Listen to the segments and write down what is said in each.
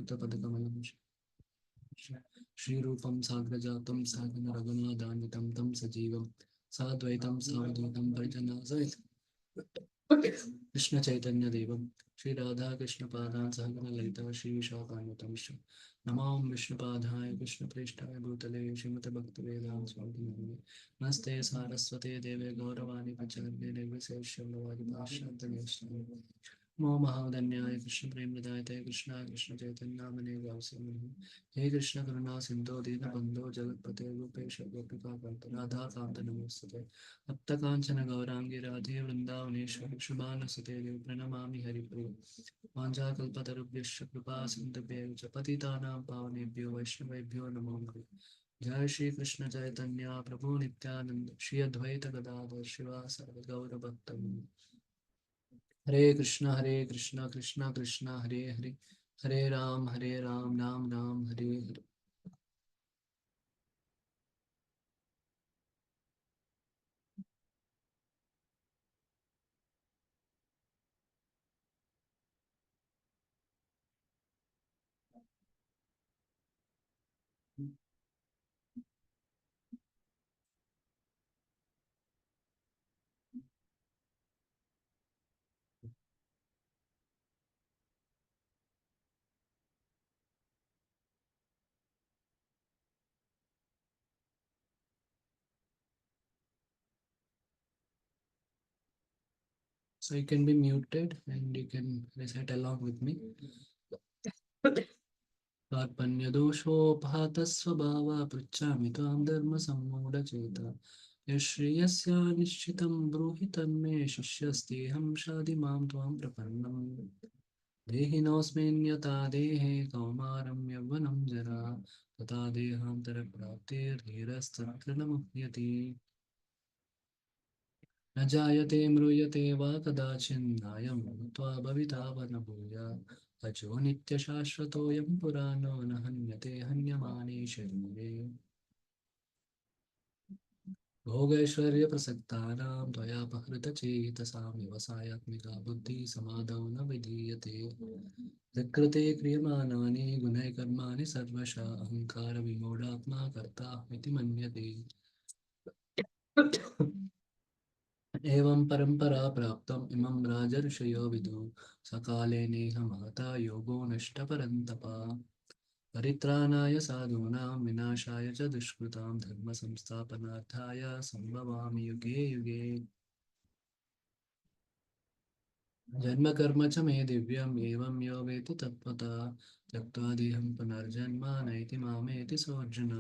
श्रीधरधवलज्ञानमृतपदकमलं श्रीरूपं साग्रजातं सागन रघुनाथान्वितं तं सजीवं साद्वैतं सावधूतं परिजनसहितं कृष्ण चैतन्य देवं श्री राधा कृष्ण पादान सहगण ललिता श्री विशाखान्वितं नमां विष्णुपादाय कृष्ण प्रेष्ठाय भूतले श्रीमते भक्ति वेदांत स्वामी नामिने नमस्ते सारस्वते देवे गौरवाणी प्रचार्य निर्विशेषशून्यवादी पाश्चात्य नमो महावदन्याय कृष्ण प्रेमदाय ते कृष्णा कृष्ण चैतन्य नामने गावसि हे कृष्ण करुणा सिंधु दीनबंधो जगत्पते रूपेश गोपिका कांत राधा कांत नमोस्तुते तप्त कांचन गौरांगी राधे वृंदावनेश्वरी शुभानसुते देव प्रणमामि हरिप्रिय वाञ्छाकल्पतरुभ्यश्च कृपा सिन्धुभ्येव च पतितानां पावनेभ्यो वैष्णवेभ्यो नमो नमः जय श्री कृष्ण चैतन्य प्रभु नित्यानंद श्री अद्वैत गदाधर शिवासादि गौरभक्तवृंद हरे Krishna Krishna Krishna Hare Hare Hare Ram Ram Ram Hare Hare. So you can be muted and you can recite along with me. कार्पण्यदोषोपहतस्वभावा पृच्छामि त्वां धर्मसम्मूढचेता यश्रेयस्या निश्चितं ब्रूहि तन्मे शिष्यस्तेऽहं शाधि मां त्वां प्रपन्नम् देहिनोऽस्मिन् यथा देहे कौमारं यौवनं जरा तथा देहान्तरप्राप्तिर्धीरस्तत्र न मुह्यति न जायते म्रूयते वा कदाचिन्नायं भूत्वा भविता वा न भूयात् अजो नित्यशाश्वतोऽयं पुराणो न हन्यते हन्यमाने शरीरे भोगैश्वर्यप्रसक्तानां त्वयापहृतचेतसां व्यवसायात्मिका बुद्धिः समादौ न विधीयते विकृते क्रियमाणानि गुणैकर्माणि सर्वशः अहङ्कारविमूढात्मा कर्ताहमिति मन्यते एवं परम्परा प्राप्तम् इमं राजर्षयो विदुः सकाले नेह महता योगो नष्ट परन्तप परित्राणाय साधूनां विनाशाय च दुष्कृतां धर्म संस्थापनार्थाय सम्भवामि युगे युगे जन्म कर्म च मे दिव्यम् एवं यो वेत्ति तत्त्वतः त्यक्त्वा देहं पुनर्जन्म नैति मामेति सोऽर्जुन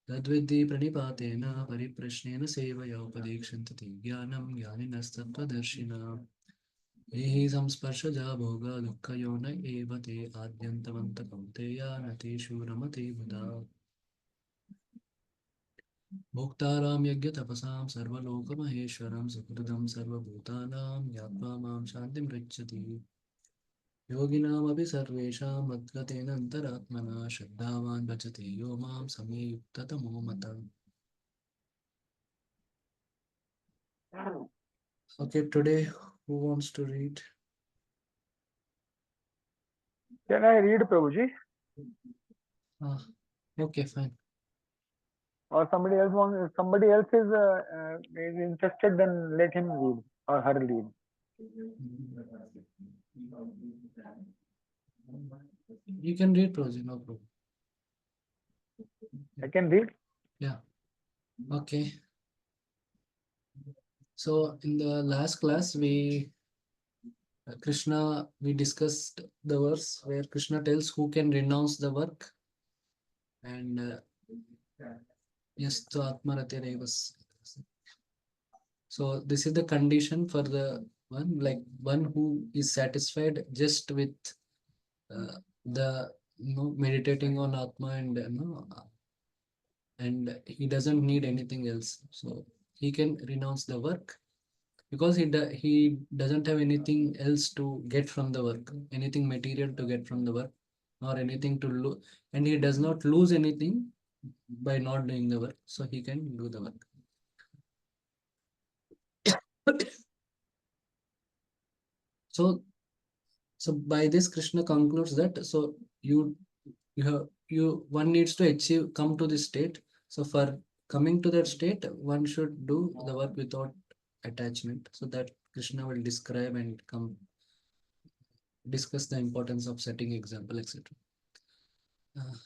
तद्विद्धि प्रणिपातेन परिप्रश्नेन सेवया उपदेक्षन्ति ते ज्ञानं ज्ञानिनस्तत्त्वदर्शिनः ये हि संस्पर्शजा भोगा दुःखयोन एव ते आद्यन्तवन्तः कौन्तेय न तेषु रमते बुधा भोक्तारां यज्ञतपसां सर्वलोकमहेश्वरं सुहृदं सर्वभूतानां ज्ञात्वा मां शान्तिमृच्छति योगिनामपि सर्वेषां मद्गतेनान्तरात्मना श्रद्धावान् भजते यो मां समे युक्ततमो मतः. Okay, today who wants to read? Can I read, Prabhuji? Okay, fine. Or somebody else wants? If somebody else is interested, then let him read or her read. You can read, Prabhuji, no problem. I can read? Yeah. Okay. So in the last class, we discussed the verse where Krishna tells who can renounce the work and yes, to atmaratirevas. So this is the condition for the one who is satisfied just with the meditating on atma and and he doesn't need anything else. So he can renounce the work because he doesn't have anything else to get from the work, anything material to get from the work, or anything to lose, and he does not lose anything by not doing the work. So he can do the work. So by this Krishna concludes that you one needs to come to this state. So for coming to that state, one should do the work without attachment. So that Krishna will describe and discuss the importance of setting example, etc.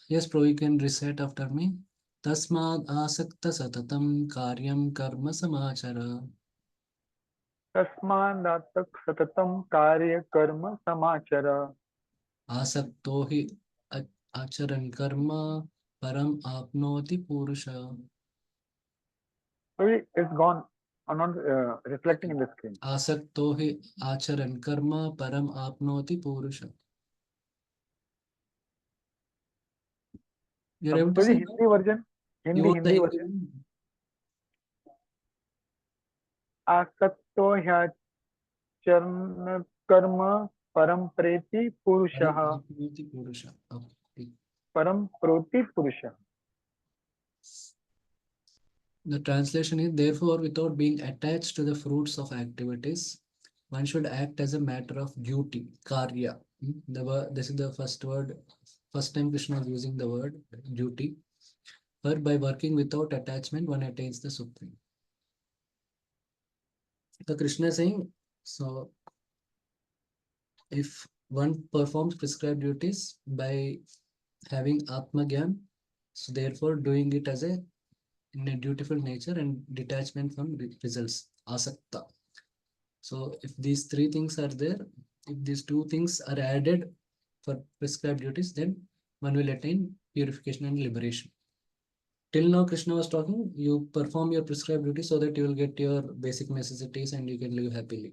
Yes, Pro, you can recite after me. Tasmad asakta satatam karyam karma samachara. तस्मादातक सततं कार्य कर्म समाचर. आसक्तो हि आचरन् कर्म परम आपनोति पुरुष. So it's gone. I'm not reflecting in the screen. आसक्तो हि आचरन् कर्म परम आपनोति पुरुष. You're able to So the say? Hindi version. You want the Hindi Hindi version. one? आसक्तो ह्याचरण कर्म परम प्रेति पुरुषः. परम आपनोति पुरुष. Okay. परम प्रोति पुरुषः. The translation is, therefore, without being attached to the fruits of activities, one should act as a matter of duty, karya. This is the first word, first time Krishna is using the word duty. But by working without attachment, one attains the supreme. So Krishna is saying, so if one performs prescribed duties by having Atma Gyan, so therefore doing it as in a dutiful nature and detachment from results, asakta. So if these three things are there, if these two things are added for prescribed duties, then one will attain purification and liberation. Till now, Krishna was talking, you perform your prescribed duty so that you will get your basic necessities and you can live happily.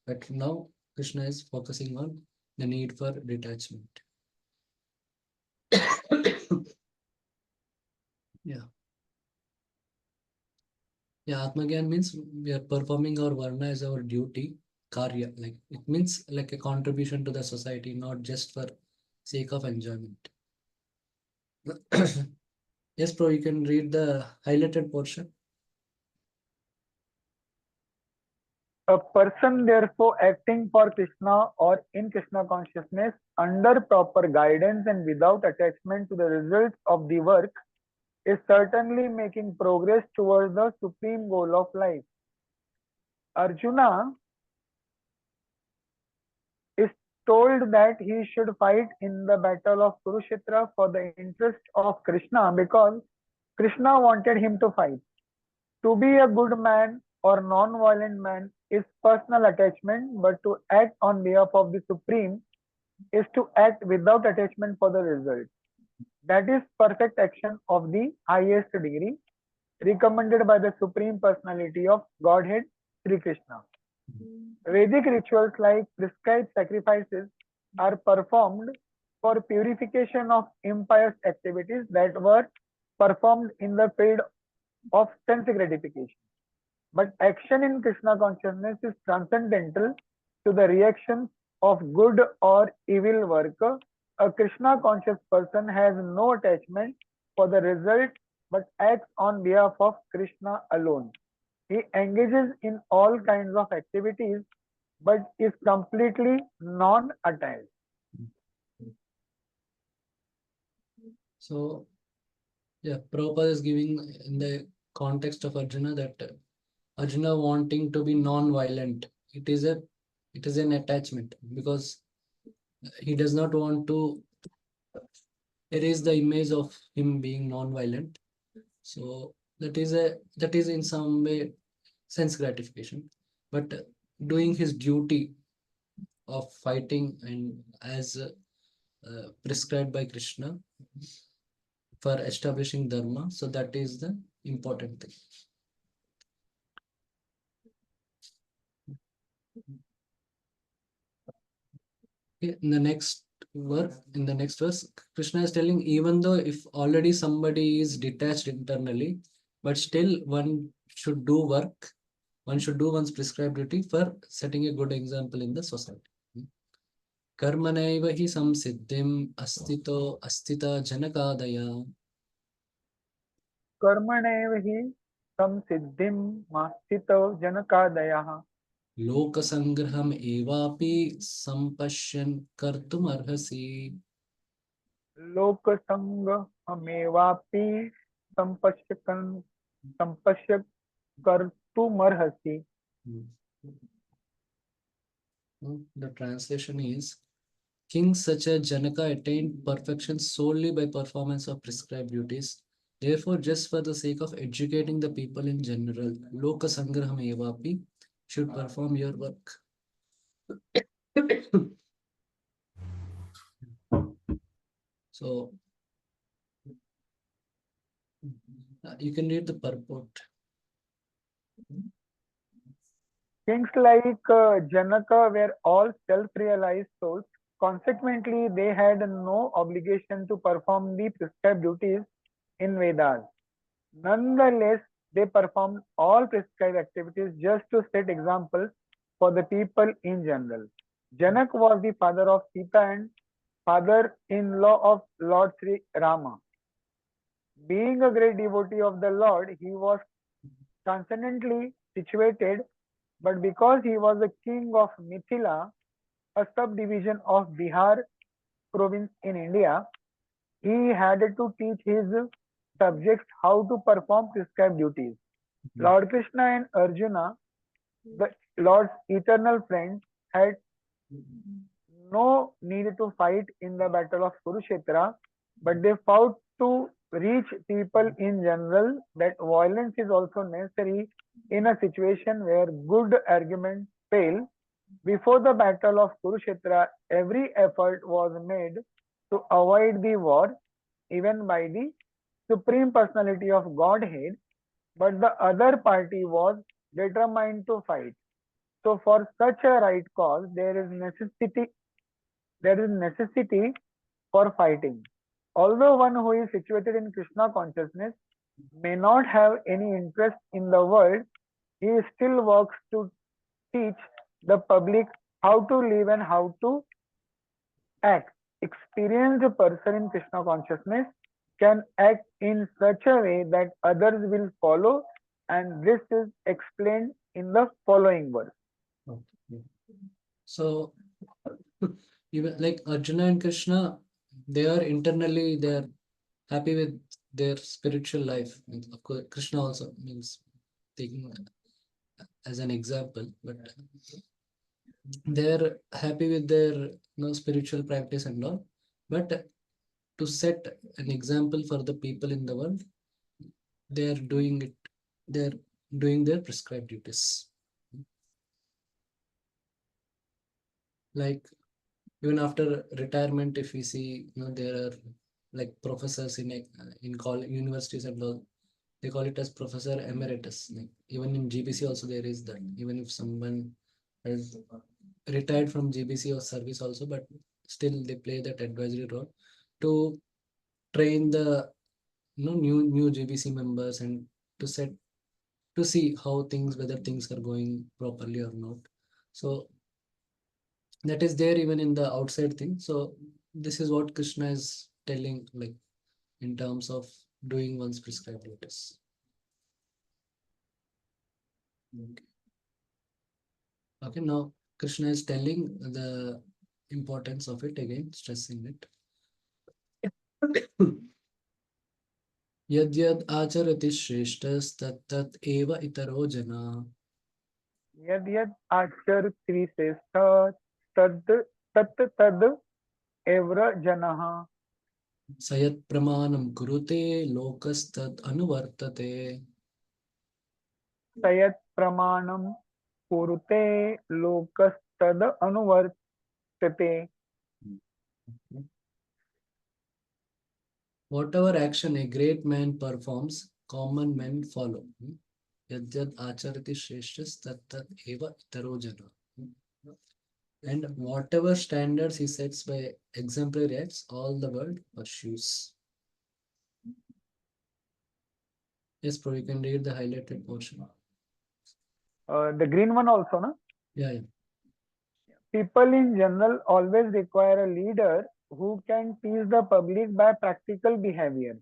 But now, Krishna is focusing on the need for detachment. Yeah. Yeah, Atmagyan means we are performing our varna as our duty, karya. Like it means like a contribution to the society, not just for sake of enjoyment. Yes, bro, you can read the highlighted portion. A person therefore acting for Krishna or in Krishna consciousness under proper guidance and without attachment to the results of the work is certainly making progress towards the supreme goal of life. Arjuna is told that he should fight in the battle of Kurukshetra for the interest of Krishna because Krishna wanted him to fight. To be a good man or non-violent man is personal attachment, but to act on behalf of the Supreme is to act without attachment for the result. That is perfect action of the highest degree, recommended by the Supreme Personality of Godhead, Sri Krishna. Vedic rituals like prescribed sacrifices are performed for purification of impious activities that were performed in the field of sense gratification. But action in Krishna consciousness is transcendental to the reactions of good or evil work. A Krishna conscious person has no attachment for the result but acts on behalf of Krishna alone. He engages in all kinds of activities but is completely non-attached. So, yeah, Prabhupada is giving in the context of Arjuna that Arjuna wanting to be non-violent. It is an attachment because he does not want to erase the image of him being non-violent. So that is in some way sense gratification. But doing his duty of fighting and as prescribed by Krishna for establishing dharma, so that is the important thing. Okay, in the next verse, Krishna is telling, even though if already somebody is detached internally, but still one should do work, one should do one's prescribed duty for setting a good example in the society. Karmanaiva hi samsiddhim astita janakadaya. कर्मणैव हि संसिद्धिं मास्थितो जनकादयः. लोकसंग्रहम एवापि संपश्यन् कर्तुम अर्हसि. लोकसंगमेवापि संपश्य कर्तुमर्हसि. The translation is kings such as Janaka attained perfection solely by performance of prescribed duties. Therefore, just for the sake of educating the people in general, Loka Sangraham Evapi should perform your work. So, you can read the purport. Kings like Janaka were all self-realized souls. Consequently, they had no obligation to perform the prescribed duties in Vedas. Nonetheless, they performed all prescribed activities just to set examples for the people in general. Janak was the father of Sita and father-in-law of Lord Sri Rama. Being a great devotee of the Lord, he was transcendently situated, but because he was the king of Mithila, a subdivision of Bihar province in India, he had to teach his subjects how to perform prescribed duties. Lord Krishna and Arjuna, the Lord's eternal friends, had no need to fight in the battle of Kurukshetra, but they fought to reach people in general that violence is also necessary in a situation where good arguments fail. Before the battle of Kurukshetra, every effort was made to avoid the war, even by the Supreme Personality of Godhead, but the other party was determined to fight. So for such a right cause, there is necessity for fighting. Although one who is situated in Krishna consciousness may not have any interest in the world, he still works to teach the public how to live and how to act. Experienced person in Krishna consciousness can act in such a way that others will follow, and this is explained in the following verse. Okay. So, even like Arjuna and Krishna, they are internally they are happy with their spiritual life. And of course, Krishna also means taking as an example, but they're happy with their spiritual practice and all. But to set an example for the people in the world, they are doing it. They're doing their prescribed duties. Like even after retirement, if we see, there are like professors in college, universities and all, they call it as professor emeritus. Like even in GBC also there is that. Even if someone has retired from GBC or service also, but still they play that advisory role to train the new GBC members and to set to see how things whether things are going properly or not. So that is there even in the outside thing. So this is what Krishna is telling, like in terms of doing one's prescribed duties. Okay. Okay, now Krishna is telling the importance of it again, stressing it. Yad yad acharati shreshtas eva itaro jana. यद यद आचरति श्रेष्ठ तद तत् तद एव जनः. Sayat pramanam kurute lokastad anuvartate. सयत् प्रमाणं कुरुते लोकस्तद अनुवर्तते. Whatever action a great man performs, common men follow. Yad yad acharati shreshtas tat eva itaro jana. And whatever standards he sets by exemplary acts, all the world pursues. Yes, bro, you can read the highlighted portion. The green one also, na? Yeah, yeah. People in general always require a leader who can teach the public by practical behavior.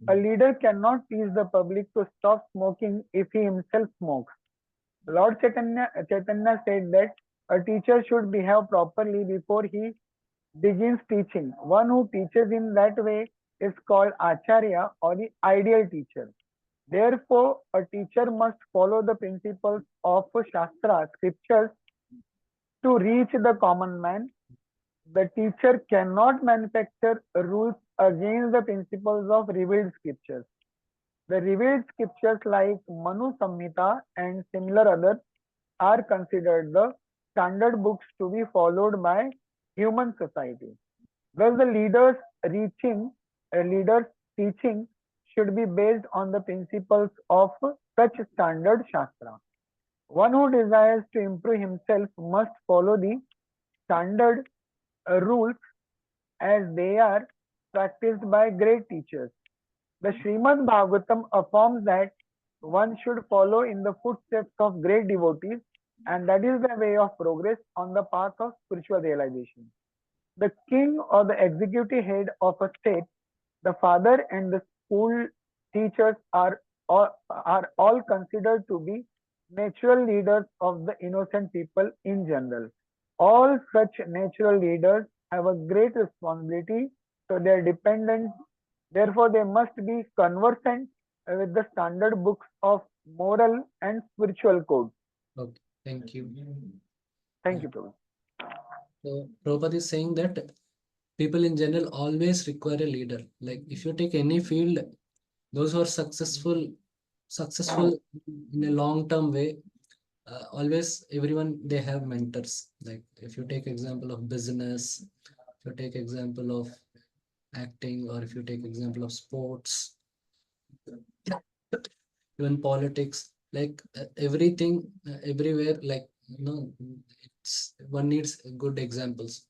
A leader cannot teach the public to stop smoking if he himself smokes. Lord Chaitanya said that a teacher should behave properly before he begins teaching. One who teaches in that way is called Acharya or the ideal teacher. Therefore, a teacher must follow the principles of Shastra, scriptures, to reach the common man. The teacher cannot manufacture rules against the principles of revealed scriptures. The revealed scriptures like Manu Samhita and similar others are considered the standard books to be followed by human society. Thus, the leaders' teaching should be based on the principles of such standard Shastra. One who desires to improve himself must follow the standard rules as they are practiced by great teachers. The Srimad Bhagavatam affirms that one should follow in the footsteps of great devotees, and that is the way of progress on the path of spiritual realization. The king or the executive head of a state, the father and the school teachers are all considered to be natural leaders of the innocent people in general. All such natural leaders have a great responsibility to their dependents. Therefore, they must be conversant with the standard books of moral and spiritual code. Okay, thank you. Thank Yeah. you, Prabhu. So Prabhupada is saying that people in general always require a leader. Like if you take any field, those who are successful in a long-term way, always everyone they have mentors. Like if you take example of business, if you take example of acting, or if you take example of sports, even politics, like everything, everywhere, like it's one needs good examples.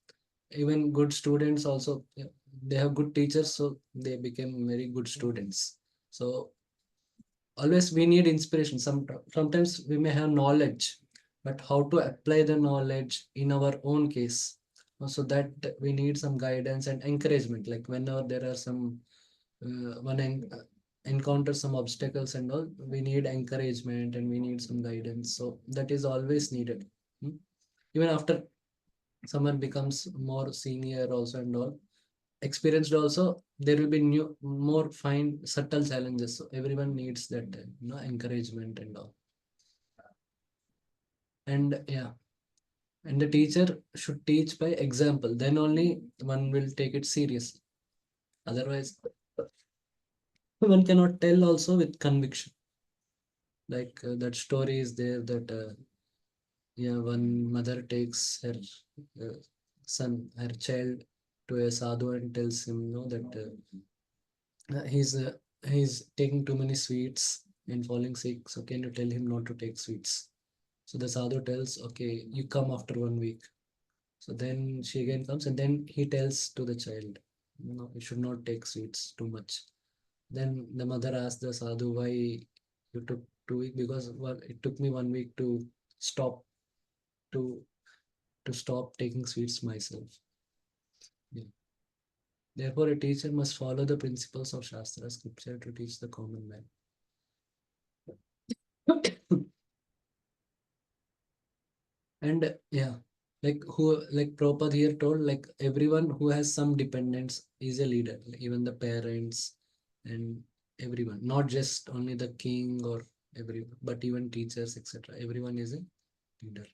Even good students also, yeah, they have good teachers, so they became very good students. So always we need inspiration. Sometimes we may have knowledge, but how to apply the knowledge in our own case. So that we need some guidance and encouragement, like whenever there are some one encounter some obstacles and all, we need encouragement and we need some guidance, so that is always needed. Hmm? Even after someone becomes more senior also and all, experienced also, there will be new more fine subtle challenges, so everyone needs that encouragement and all. And yeah, and the teacher should teach by example, then only one will take it seriously. Otherwise one cannot tell also with conviction. Like that story is there that yeah, one mother takes her uh, her child to a sadhu and tells him that he's taking too many sweets and falling sick, so can you tell him not to take sweets? So the sadhu tells, okay, you come after 1 week. So then she again comes, and then he tells to the child, no, you should not take sweets too much. Then the mother asked the sadhu, why you took 2 weeks? Because, well, it took me 1 week stop to to stop taking sweets myself. Yeah. Therefore, a teacher must follow the principles of Shastra, scripture to teach the common man. And yeah, like Prabhupada here told, like everyone who has some dependents is a leader, like even the parents and everyone, not just only the king or everyone, but even teachers, etc. Everyone is a leader.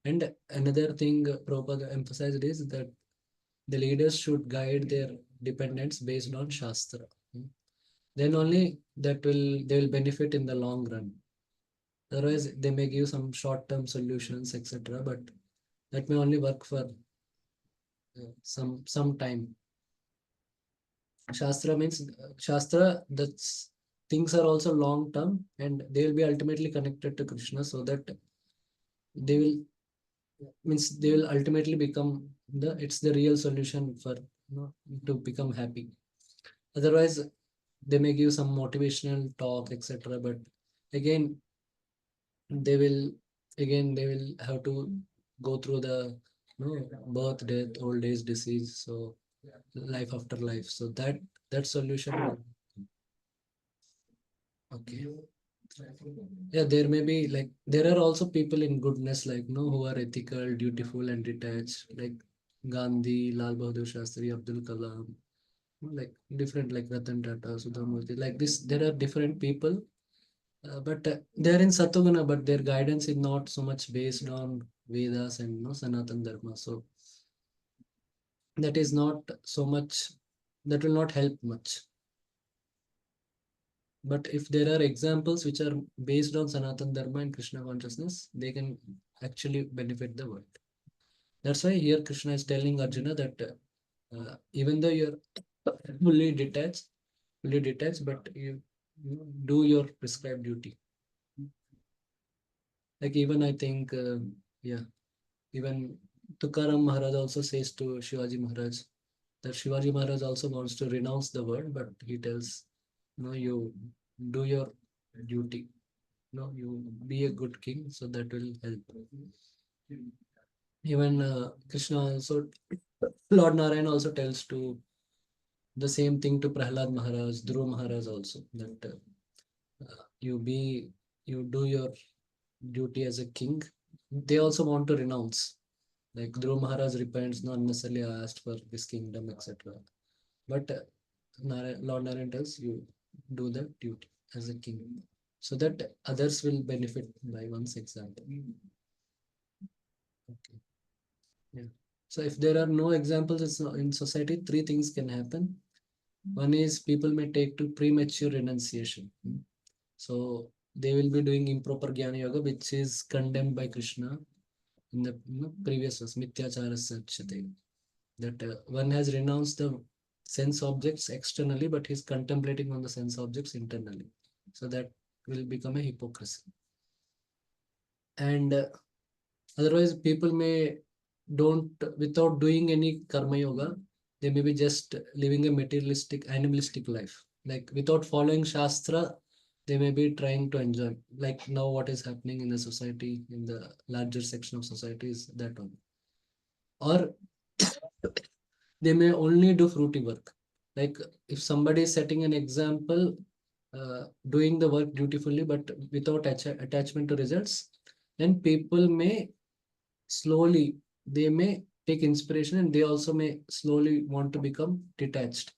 And another thing Prabhupada emphasized is that the leaders should guide their dependents based on Shastra. Hmm. Then only that will they will benefit in the long run. Otherwise, they may give some short-term solutions, etc. But that may only work for some time. Shastra means Shastra. That's things are also long term, and they will be ultimately connected to Krishna, so that they will means they will ultimately become it's the real solution for to become happy. Otherwise, they may give some motivational talk, etc. But again, they will they will have to go through the birth, death, old age, disease, so life after life. So that solution will okay. Yeah, there may be like there are also people in goodness, like no, who are ethical, dutiful, and detached, like Gandhi, Lal Bahadur Shastri, Abdul Kalam, like different, like Ratan Tata, Sudhamurti, like this. There are different people, but they're in Satoguna, but their guidance is not so much based on Vedas and Sanatan Dharma. So that is not so much, that will not help much. But if there are examples which are based on Sanatan Dharma and Krishna consciousness, they can actually benefit the world. That's why here Krishna is telling Arjuna that even though you're fully detached, but you do your prescribed duty. Like even I think, yeah, even Tukaram Maharaj also says to Shivaji Maharaj that Shivaji Maharaj also wants to renounce the world, but he tells, no, you do your duty. No, you be a good king, so that will help. Even Krishna also, Lord Narayan also tells to the same thing to Prahlad Maharaj, Dhruva Maharaj also, that you be, you do your duty as a king. They also want to renounce. Like Dhruva Maharaj repents, not necessarily asked for this kingdom, etc. But Lord Narayan tells you do the duty as a king, so that others will benefit by one's example. Okay. Yeah. So if there are no examples in society, three things can happen. One is people may take to premature renunciation. So they will be doing improper Jnana Yoga, which is condemned by Krishna in the previous verse, Mityachara Sachate. That one has renounced the sense objects externally, but he's contemplating on the sense objects internally. So that will become a hypocrisy. And otherwise, people may don't, without doing any karma yoga, they may be just living a materialistic, animalistic life. Like without following Shastra, they may be trying to enjoy. Like now, what is happening in the society, in the larger section of society is that one. Or they may only do fruity work. Like if somebody is setting an example, doing the work dutifully but without attachment to results, then people may slowly, they may take inspiration and they also may slowly want to become detached.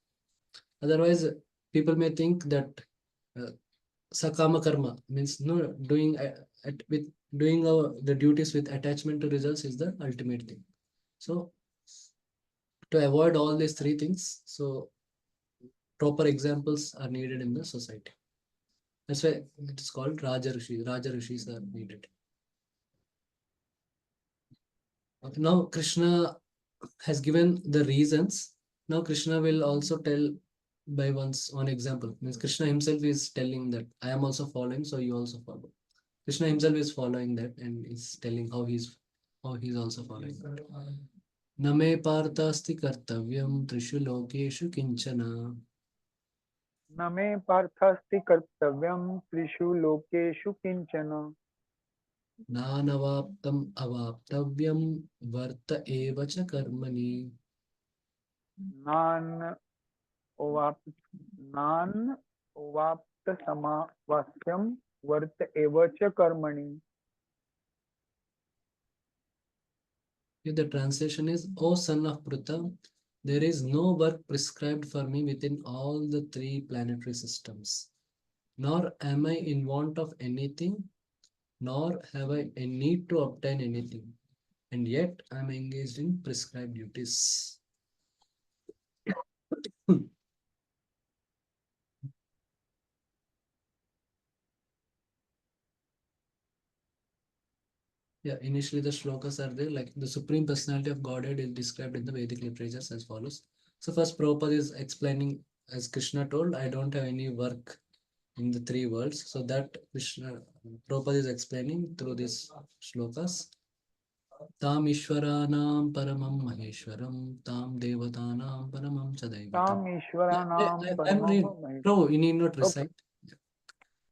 Otherwise, people may think that uh, sakama karma means no doing with doing the duties with attachment to results is the ultimate thing. So to avoid all these three things, so proper examples are needed in the society. That's why it is called Raja Rishi. Raja Rishis are needed. Now Krishna has given the reasons. Now Krishna will also tell by one's own example. Means Krishna himself is telling that I am also following, so you also follow. Krishna himself is following that and is telling how he's also following. Name parthasti kartavyam trishu lokeshu kinchana. न मे पार्थास्ति कर्तव्यं त्रिषु लोकेषु किंचन नानवाप्तम् अवाप्तव्यं वर्त एव च कर्मणि. नान ओवाप नान ओवाप्त समावास्यम वर्त एव च कर्मणि. If the translation is, O son of Pruta, there is no work prescribed for me within all the three planetary systems, nor am I in want of anything, nor have I a need to obtain anything, and yet I am engaged in prescribed duties. Yeah, initially the shlokas are there, like the Supreme Personality of Godhead is described in the Vedic literatures as follows. So first Prabhupada is explaining, as Krishna told, I don't have any work in the three worlds. So that Krishna, Prabhupada is explaining through these shlokas. Tam Ishwaranam Paramam Maheshwaram, Tam Devatanam Paramam ताम Chadaivatam. ईश्वराणां I'm परमं reading. Prabhu, you need not Okay. recite.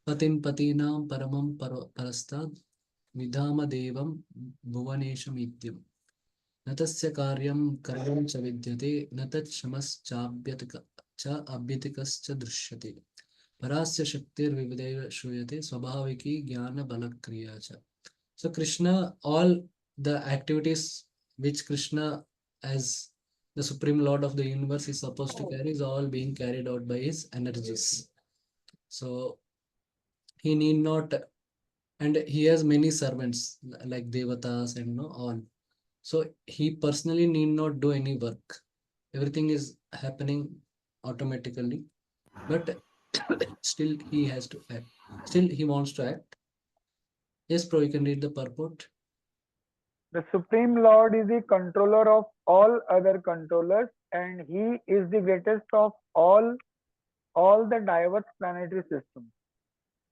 Patim Patinam Paramam Parastad Vidhama Devam Bhuvanesham Ityam. न तस्य कार्यं कर्मं च विद्यते न तत् शमश्चाभ्यतिकश्च दृश्यते Parasya Shaktir Vivideva Shuyate Swabhaviki Jnana Balakriya Cha. So Krishna, all the activities which Krishna as the Supreme Lord of the universe is supposed to carry is all being carried out by his energies. So he need not, and he has many servants like Devatas and all. So he personally need not do any work. Everything is happening automatically, but still he has to act. Still he wants to act. Yes, Pro, you can read the purport. The Supreme Lord is the controller of all other controllers, and he is the greatest of all the diverse planetary systems.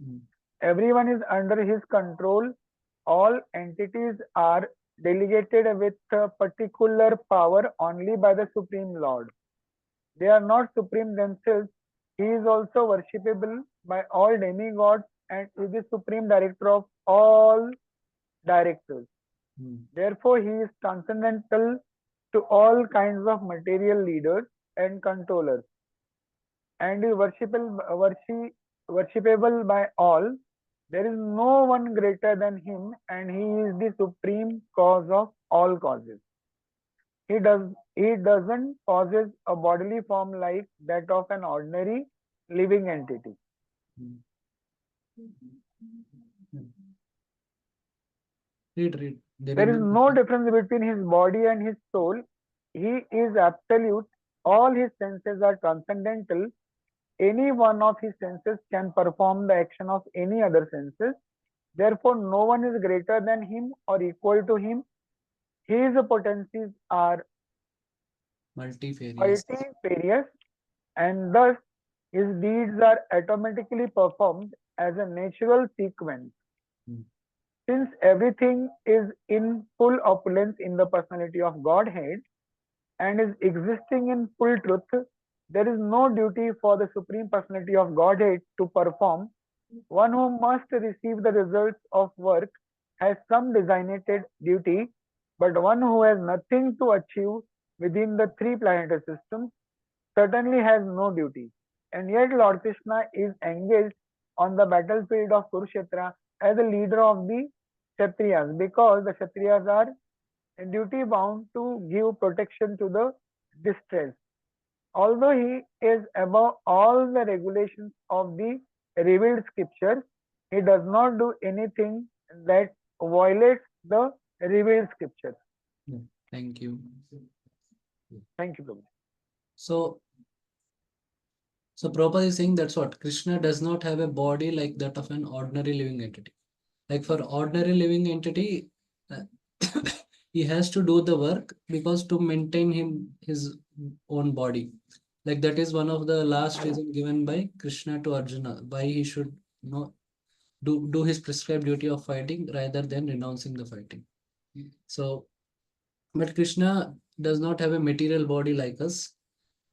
Mm. Everyone is under his control. All entities are delegated with a particular power only by the Supreme Lord. They are not supreme themselves. He is also worshipable by all demigods and is the supreme director of all directors. Mm. Therefore, he is transcendental to all kinds of material leaders and controllers and is worshipable by all. There is no one greater than him, and he is the supreme cause of all causes. He doesn't possess a bodily form like that of an ordinary living entity. Mm. Mm. Read. There is no difference between his body and his soul. He is absolute. All his senses are transcendental. Any one of his senses can perform the action of any other senses. Therefore, no one is greater than him or equal to him. His potencies are multifarious. multifarious, and thus his deeds are automatically performed as a natural sequence. Mm. Since everything is in full opulence in the personality of Godhead and is existing in full truth, there is no duty for the Supreme Personality of Godhead to perform. One who must receive the results of work has some designated duty, but one who has nothing to achieve within the three planetary systems certainly has no duty. And yet Lord Krishna is engaged on the battlefield of Kurukshetra as the leader of the Kshatriyas, because the Kshatriyas are duty bound to give protection to the distressed. Although he is above all the regulations of the revealed scriptures, he does not do anything that violates the revealed scriptures. Yeah. Thank you. Thank you, Prabhu. So Prabhupada is saying that's what Krishna does not have a body like that of an ordinary living entity. Like for ordinary living entity, uh, he has to do the work because to maintain his own body. Like that is one of the last reason given by Krishna to Arjuna why he should do his prescribed duty of fighting rather than renouncing the fighting. So, but Krishna does not have a material body like us.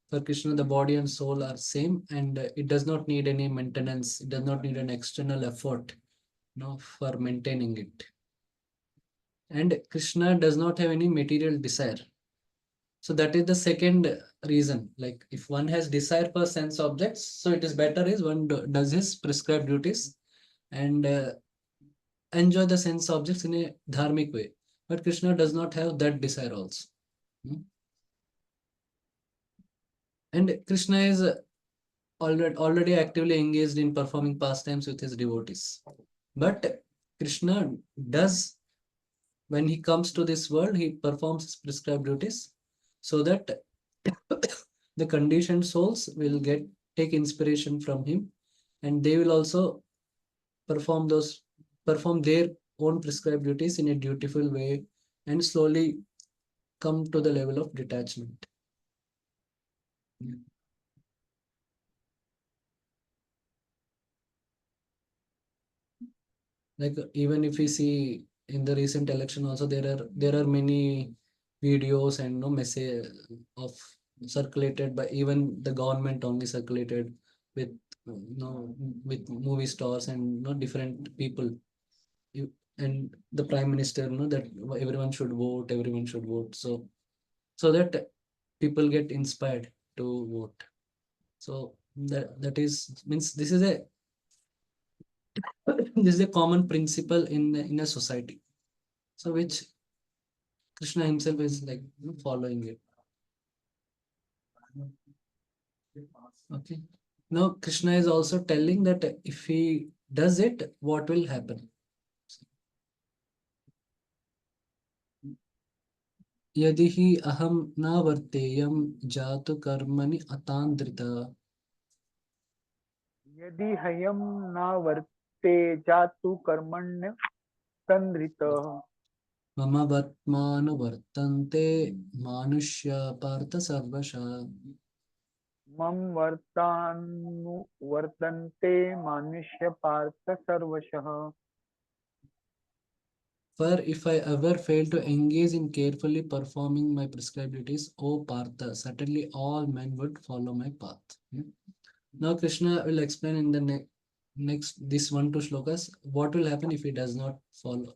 For Krishna, the body and soul are same, and it does not need any maintenance. It does not need an external effort, for maintaining it. And Krishna does not have any material desire. So that is the second reason. Like if one has desire for sense objects, so it is better is one does his prescribed duties and enjoy the sense objects in a dharmic way. But Krishna does not have that desire also. Hmm? And Krishna is already actively engaged in performing pastimes with his devotees. But Krishna does, when he comes to this world, he performs his prescribed duties so that the conditioned souls will take inspiration from him, and they will also perform their own prescribed duties in a dutiful way and slowly come to the level of detachment. Yeah. Like even if we see in the recent election also, there are many videos and no message of circulated by even the government only circulated with with movie stars and different people. And the prime minister that everyone should vote, so that people get inspired to vote. So That is means this is a this is a common principle in a society. So which Krishna himself is like following it. Okay. Now Krishna is also telling that if he does it, what will happen? यदि हि अहम न वर्तेयम जातु कर्मणि अतांद्रिता यदि हयम न वर्ते जातु कर्मण्य तन्द्रितः मम वर्त्मानुवर्तन्ते मानुष्य पार्थ सर्वशः. मम वर्तानुवर्तन्ते मानुष्य पार्थ सर्वशः. For if I ever fail to engage in carefully performing my prescribed duties, O Partha, certainly all men would follow my path. Hmm. Now Krishna will explain in the next this 1 2 shlokas what will happen if he does not follow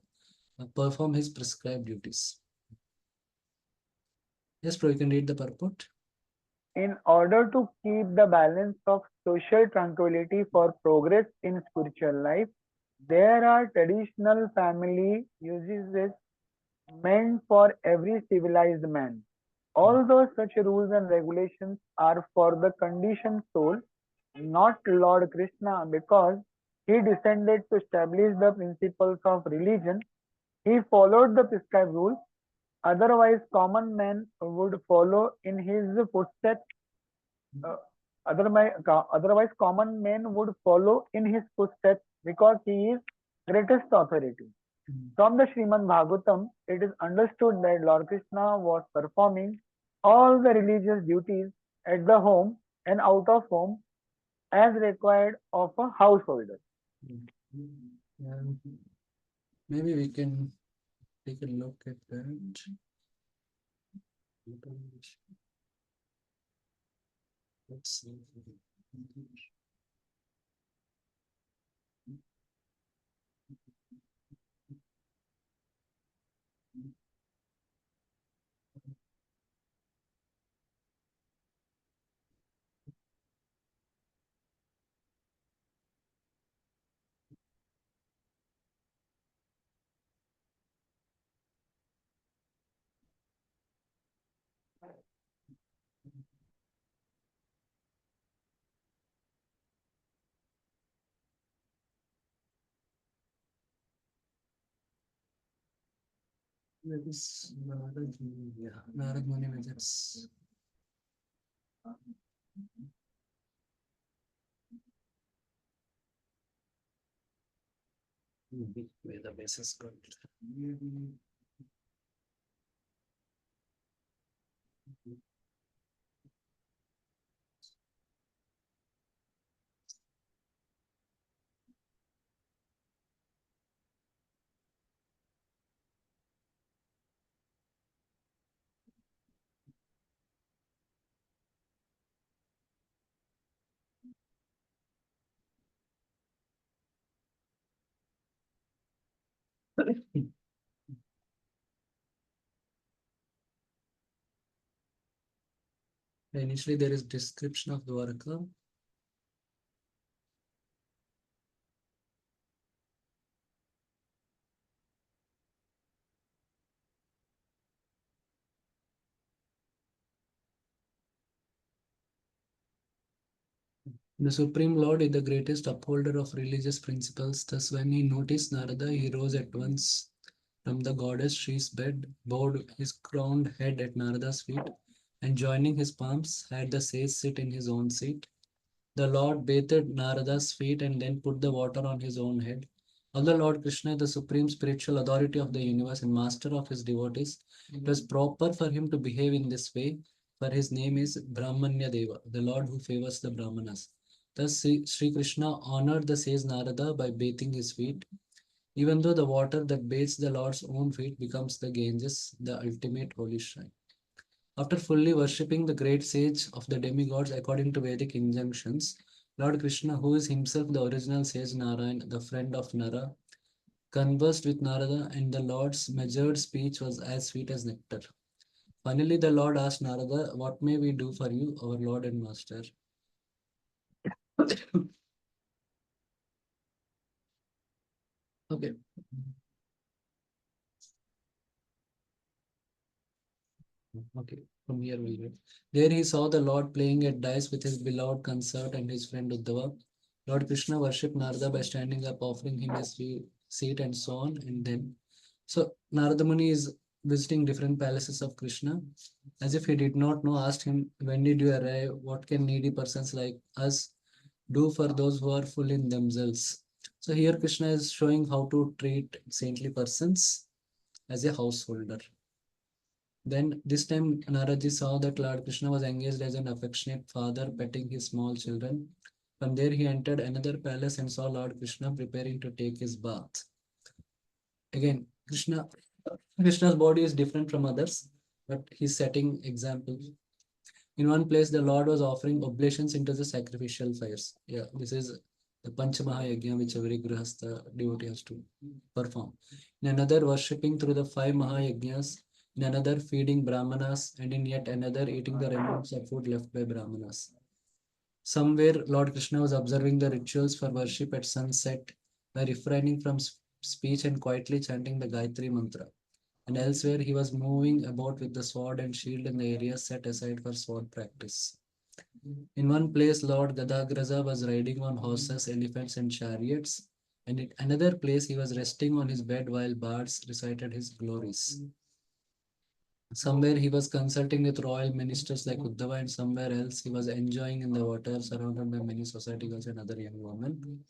perform his prescribed duties. Yes, Prabhu, you can read the purport. In order to keep the balance of social tranquility for progress in spiritual life, there are traditional family usages meant for every civilized man. Although such rules and regulations are for the conditioned soul, not Lord Krishna, because he descended to establish the principles of religion, he followed the prescribed rules. Otherwise, common men would follow in his footsteps. Uh, otherwise, common men would follow in his footsteps because he is greatest authority. From the Srimad Bhagavatam, it is understood that Lord Krishna was performing all the religious duties at the home and out of home as required of a householder. And maybe we can take a look at that. Let's see. That is Narad Muni. Yeah, Narad Muni visits. Where the basis good. Initially, there is description of Dwarka. The Supreme Lord is the greatest upholder of religious principles. Thus, when he noticed Narada, he rose at once from the goddess Shri's bed, bowed his crowned head at Narada's feet, and joining his palms, had the sage sit in his own seat. The Lord bathed Narada's feet and then put the water on his own head. Although Lord Krishna is the supreme spiritual authority of the universe and master of his devotees, it was proper for him to behave in this way, for his name is Brahmanya Deva, the Lord who favors the Brahmanas. Thus, Sri Krishna honored the sage Narada by bathing his feet, even though the water that bathes the Lord's own feet becomes the Ganges, the ultimate holy shrine. After fully worshipping the great sage of the demigods according to Vedic injunctions, Lord Krishna, who is himself the original sage Narayan, the friend of Nara, conversed with Narada, and the Lord's measured speech was as sweet as nectar. Finally, the Lord asked Narada, "What may we do for you, our Lord and Master?" Okay. Okay, from here we'll read. There he saw the Lord playing at dice with his beloved consort and his friend Uddhava. Lord Krishna worshipped Narada by standing up, offering him a seat and so on. And then, so Narada Muni is visiting different palaces of Krishna, as if he did not know, asked him, when did you arrive? What can needy persons like us do for those who are full in themselves? So here Krishna is showing how to treat saintly persons as a householder. Then this time Naraji saw that Lord Krishna was engaged as an affectionate father petting his small children. From there he entered another palace and saw Lord Krishna preparing to take his bath. Again, Krishna's body is different from others, but he's setting examples. In one place, the Lord was offering oblations into the sacrificial fires. Yeah, this is the Panchamaha which every Grihastha devotee has to perform. In another, worshipping through the 5 Mahayajnas. In another, feeding Brahmanas. And in yet another, eating the remnants of food left by Brahmanas. Somewhere, Lord Krishna was observing the rituals for worship at sunset by refraining from speech and quietly chanting the Gayatri mantra. And elsewhere, he was moving about with the sword and shield in the area set aside for sword practice. In one place, Lord Gadagraja was riding on horses, elephants, and chariots, and in another place, he was resting on his bed while bards recited his glories. Somewhere he was consulting with royal ministers like Uddhava, and somewhere else he was enjoying in the water, surrounded by many society girls and other young women.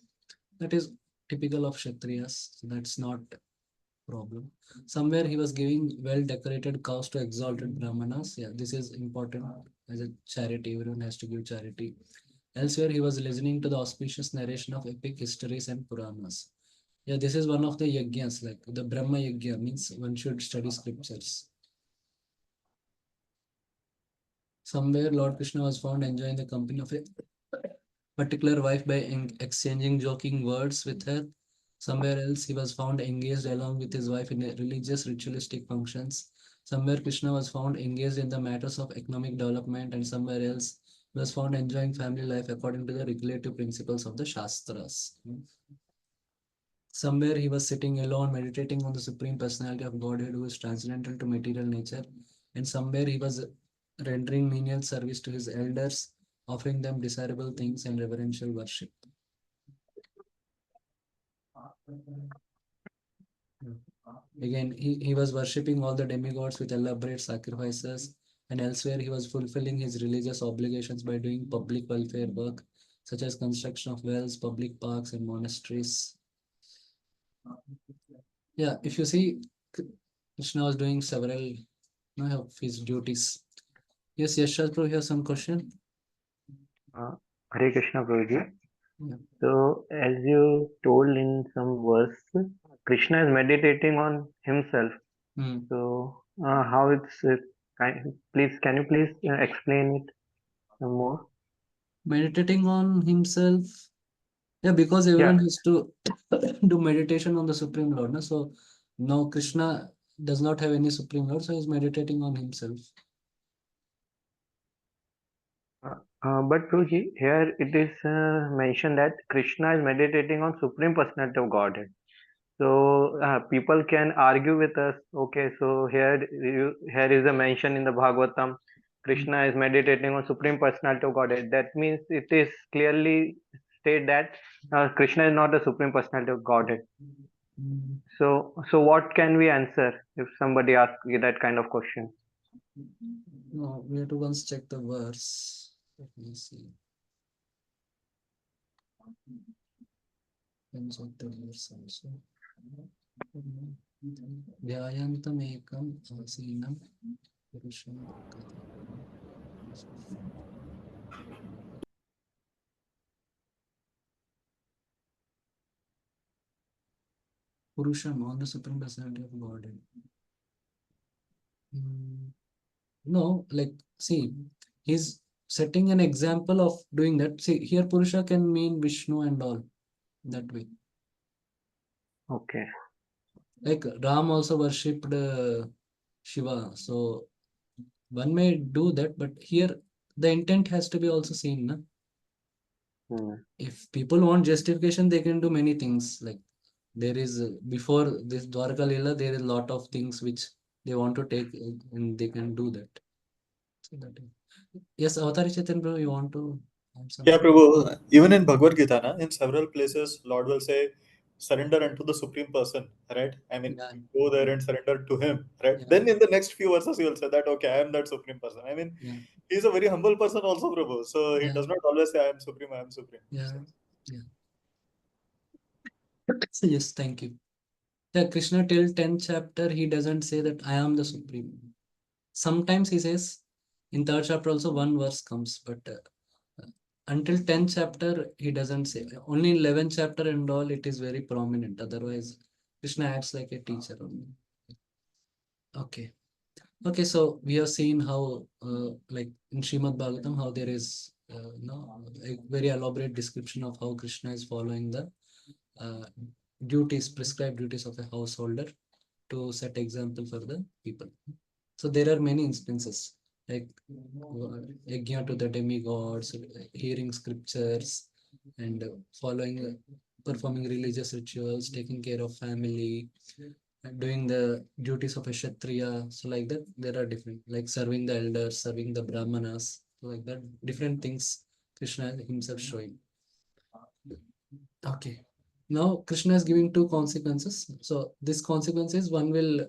That is typical of Kshatriyas, so that's not problem. Somewhere he was giving well-decorated cows to exalted brahmanas. Yeah, this is important as a charity. Everyone has to give charity. Elsewhere, he was listening to the auspicious narration of epic histories and Puranas. Yeah, this is one of the yajnas, like the Brahma yajna means one should study scriptures. Somewhere, Lord Krishna was found enjoying the company of a particular wife by exchanging joking words with her. Somewhere else, he was found engaged along with his wife in religious ritualistic functions. Somewhere, Krishna was found engaged in the matters of economic development, and somewhere else, he was found enjoying family life according to the regulative principles of the Shastras. Somewhere, he was sitting alone, meditating on the Supreme Personality of Godhead who is transcendental to material nature. And somewhere, he was rendering menial service to his elders, offering them desirable things and reverential worship. Again, he was worshipping all the demigods with elaborate sacrifices, and elsewhere he was fulfilling his religious obligations by doing public welfare work, such as construction of wells, public parks, and monasteries. Yeah, if you see, Krishna was doing several of his duties. Yes, Yashad Prabhu, you have some question? Hare Krishna Prabhuji. Yeah. So, as you told in some verse, Krishna is meditating on himself. Hmm. So, how it's please, can you please explain it some more? Meditating on himself. Yeah, because everyone has to do meditation on the Supreme Lord. No? So now Krishna does not have any Supreme Lord, so he's meditating on himself. But Prabhuji, here it is mentioned that Krishna is meditating on Supreme Personality of Godhead. So people can argue with us. Okay, so here is a mention in the Bhagavatam. Krishna is meditating on Supreme Personality of Godhead. That means it is clearly state that Krishna is not the Supreme Personality of Godhead. So what can we answer if somebody asks you that kind of question? No, we have to once check the verse. Let me see. Can check the verse also. Dhyayantamekam asinam purusham. Purusham on the Supreme Personality of Godhead. No, like, see, he's setting an example of doing that. See, here Purusha can mean Vishnu and all that way. Okay. Like Ram also worshipped Shiva. So one may do that, but here the intent has to be also seen. Na? Hmm. If people want justification, they can do many things. Like there is before this Dwarka Leela, there is a lot of things which they want to take and they can do that. So that yes, Avatari Chetan bro, you want to add Yeah, something? Prabhu. Even in Bhagavad Gita, na, in several places, Lord will say, surrender unto the Supreme Person, right? I mean, Yeah, you go there and surrender to Him, right? yeah, Then in the next few verses, He will say that, okay, I am that Supreme Person. I mean, yeah, He's a very humble person also, Prabhu. So He yeah, does not always say, I am Supreme, I am Supreme. yeah, So, yeah. So yes, thank you. Yeah, Krishna till 10th chapter, he doesn't say that I am the Supreme. Sometimes he says, in third chapter also one verse comes, but until 10th chapter, he doesn't say. Only in 11th chapter and all, it is very prominent. Otherwise, Krishna acts like a teacher only. Okay. Okay, so we have seen how, like in Srimad Bhagavatam, how there is, a very elaborate description of how Krishna is following the uh, duties, prescribed duties of a householder to set example for the people. So there are many instances like yajna to the demigods, hearing scriptures, and following, performing religious rituals, taking care of family, and doing the duties of a kshatriya. So like that, there are different, like serving the elders, serving the brahmanas, so like that, different things Krishna himself showing. Okay. Now Krishna is giving two consequences. So this consequences, one will,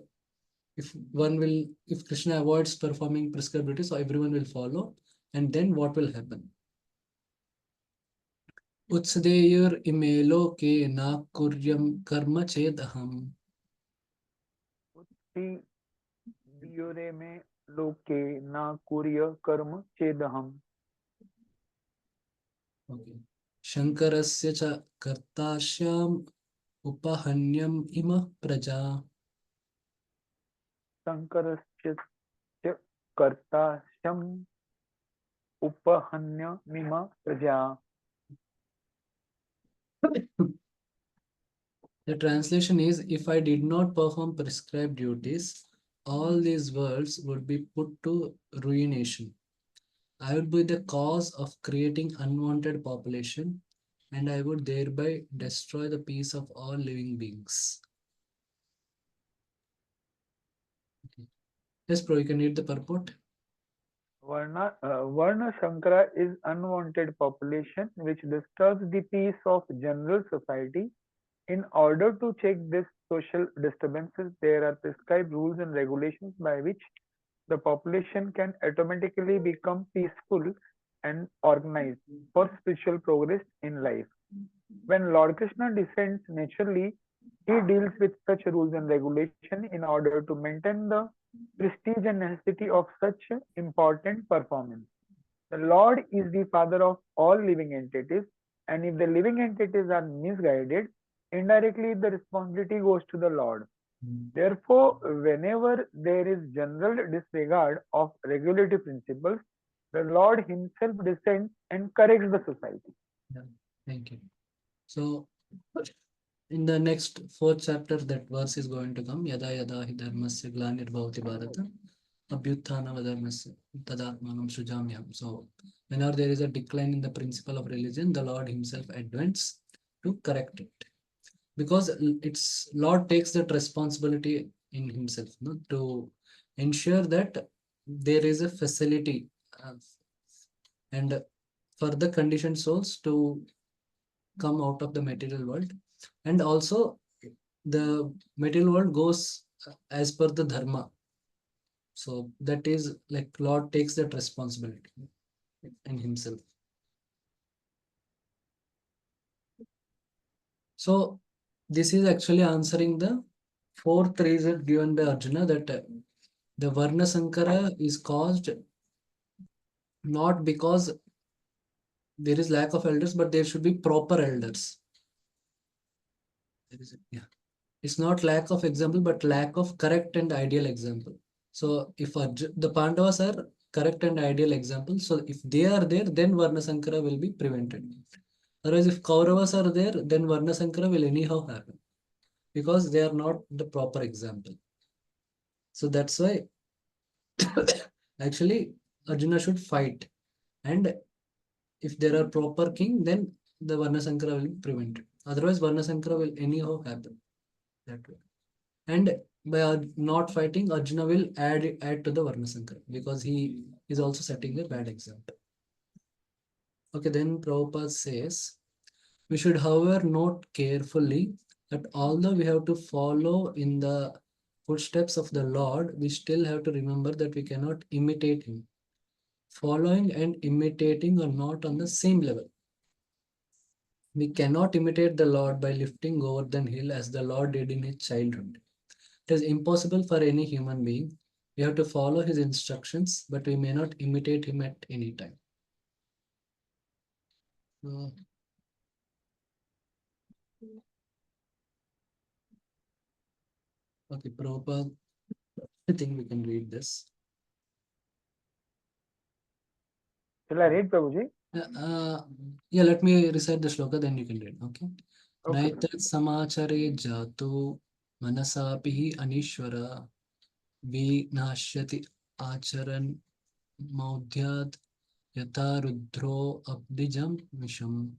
if Krishna avoids performing prescribed duties, so everyone will follow. And then what will happen? Utsdeyur imelo ke na kuryam karma chedaham. उत्ति दियोरे में लोके न कुर्य कर्म चेदहम्. Okay. Shankarasya cha kartashyam upahanyam ima praja. शङ्करस्य च कर्ता शम् उपहन्यमिम प्रजा. The translation is, if I did not perform prescribed duties, all these worlds would be put to ruination. I would be the cause of creating unwanted population, and I would thereby destroy the peace of all living beings. Okay. Yes, bro, you can read the purport. Varna Shankara is unwanted population which disturbs the peace of general society. In order to check these social disturbances, there are prescribed rules and regulations by which the population can automatically become peaceful and organized for spiritual progress in life. When Lord Krishna descends naturally, he deals with such rules and regulation in order to maintain the prestige and necessity of such important performance. The Lord is the father of all living entities, and if the living entities are misguided, indirectly the responsibility goes to the Lord. Therefore, whenever there is general disregard of regulatory principles, the Lord Himself descends and corrects the society. Yeah, thank you. So, in the next fourth chapter, that verse is going to come. Yada yada hi dharmasya glanirvavati bharata abhyutthana dharmasya tadatmanam sujamyam. So, whenever there is a decline in the principle of religion, the Lord Himself advents to correct it. Because it's Lord takes that responsibility in Himself, no, to ensure that there is a facility uh, and for the conditioned souls to come out of the material world, and also the material world goes as per the dharma. So that is like Lord takes that responsibility in Himself. So this is actually answering the fourth reason given by Arjuna, that the Varna Sankara is caused not because there is lack of elders, but there should be proper elders. There is, yeah. It's not lack of example, but lack of correct and ideal example. So if the Pandavas are correct and ideal example, so if they are there, then Varna Sankara will be prevented. Otherwise, if Kauravas are there, then Varna Sankara will anyhow happen because they are not the proper example. So that's why actually Arjuna should fight. And if there are proper king, then the Varnasankara will prevent it. Otherwise, Varnasankara will anyhow happen that way. And by not fighting, Arjuna will add to the Varnasankara because he is also setting a bad example. Okay, then Prabhupada says, we should, however, note carefully that although we have to follow in the footsteps of the Lord, we still have to remember that we cannot imitate him. Following and imitating are not on the same level. We cannot imitate the Lord by lifting Govardhan hill as the Lord did in his childhood. It is impossible for any human being. We have to follow his instructions, but we may not imitate him at any time. Okay, Prabhupada, I think we can read this. Shall I read, Prabhuji? Yeah, let me recite the shloka, then you can read. Okay. Okay. Naitat samachare jato manasapihi anishwara vinashyati acharan maudhyad yata rudro abdijam visham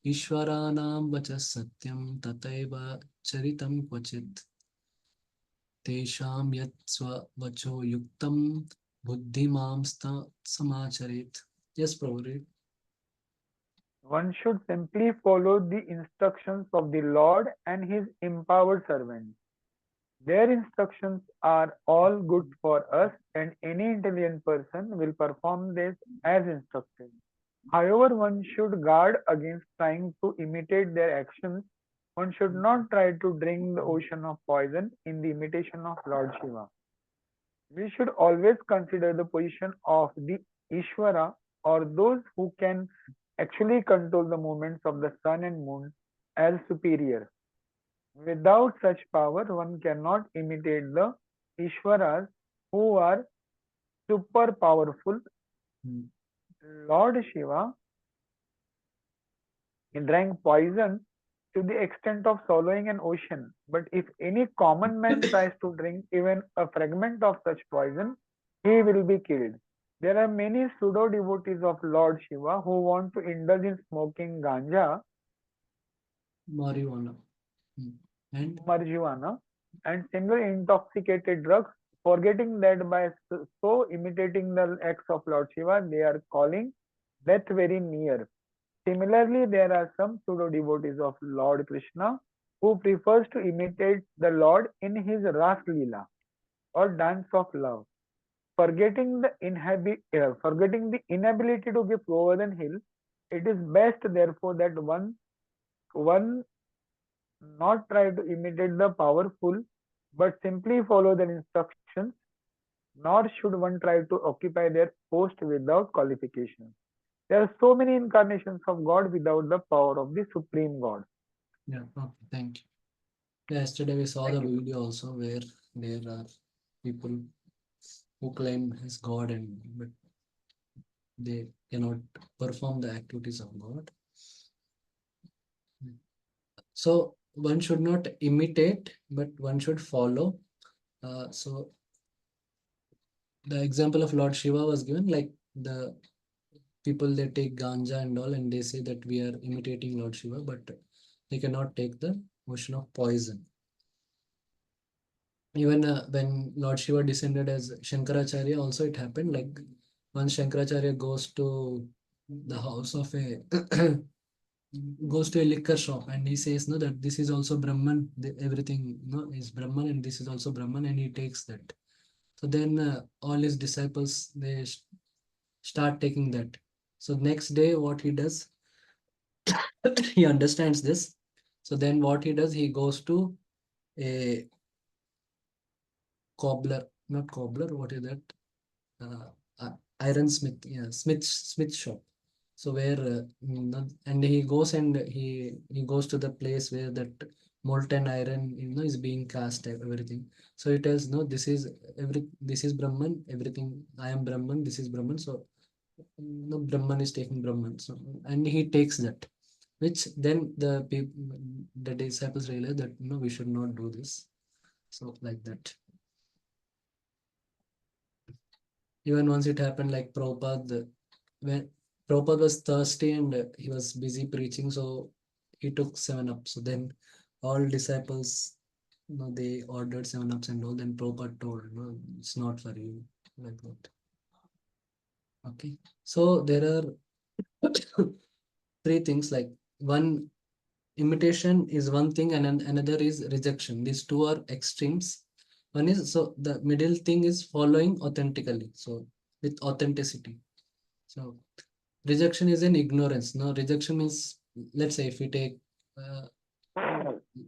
ishwaranam vachas satyam tataiva charitam kvachit tesham yat vacho yuktam buddhimamsta samacharet. Yes, Prabhu, read. One should simply follow the instructions of the Lord and his empowered servants. Their instructions are all good for us, and any intelligent person will perform this as instructed. However, one should guard against trying to imitate their actions. One should not try to drink the ocean of poison in the imitation of Lord Shiva. We should always consider the position of the Ishvara, or those who can actually control the movements of the sun and moon, as superior. Without such power, one cannot imitate the Ishvaras who are super powerful. Lord Shiva drank poison to the extent of swallowing an ocean. But if any common man tries to drink even a fragment of such poison, he will be killed. There are many pseudo devotees of Lord Shiva who want to indulge in smoking ganja, Marijuana. And marijuana, and similar intoxicated drugs, forgetting that by so imitating the acts of Lord Shiva, they are calling death very near. Similarly, there are some pseudo devotees of Lord Krishna who prefers to imitate the Lord in his Ras Leela or dance of love, forgetting the inability to give Govardhan hill. It is best, therefore, that one not try to imitate the powerful, but simply follow their instructions, nor should one try to occupy their post without qualification. There are so many incarnations of God without the power of the Supreme God. yeah, okay, thank you. Yeah, yesterday we saw the video also where there are people who claim as God and but they cannot perform the activities of God. So one should not imitate, but one should follow. So the example of Lord Shiva was given, like the people they take ganja and all, and they say that we are imitating Lord Shiva, but they cannot take the ocean of poison. Even when Lord Shiva descended as Shankaracharya, also it happened. Like once Shankaracharya goes to the house of a goes to a liquor shop and he says no that this is also Brahman, everything no is Brahman and this is also Brahman, and he takes that. So then all his disciples they start taking that. So next day what he does, he understands this. So then what he does, he goes to a cobbler, not cobbler, what is that? Ironsmith, yeah, Smith shop. So where and he goes and he goes to the place where that molten iron is being cast everything. So he tells no, this is Brahman, everything I am Brahman, this is Brahman. So no, Brahman is taking Brahman. So and he takes that, which then the disciples realize that no, we should not do this. So like that. Even once it happened like Prabhupada, when Prabhupada was thirsty and he was busy preaching, so he took 7 up. So then all disciples, they ordered 7 ups and all. Then Prabhupada told, no, it's not for you, like that. Okay. So there are three things, like one, imitation is one thing, and another is rejection. These two are extremes. One is, so the middle thing is following authentically, so with authenticity. So rejection is an ignorance. Now rejection means, let's say uh,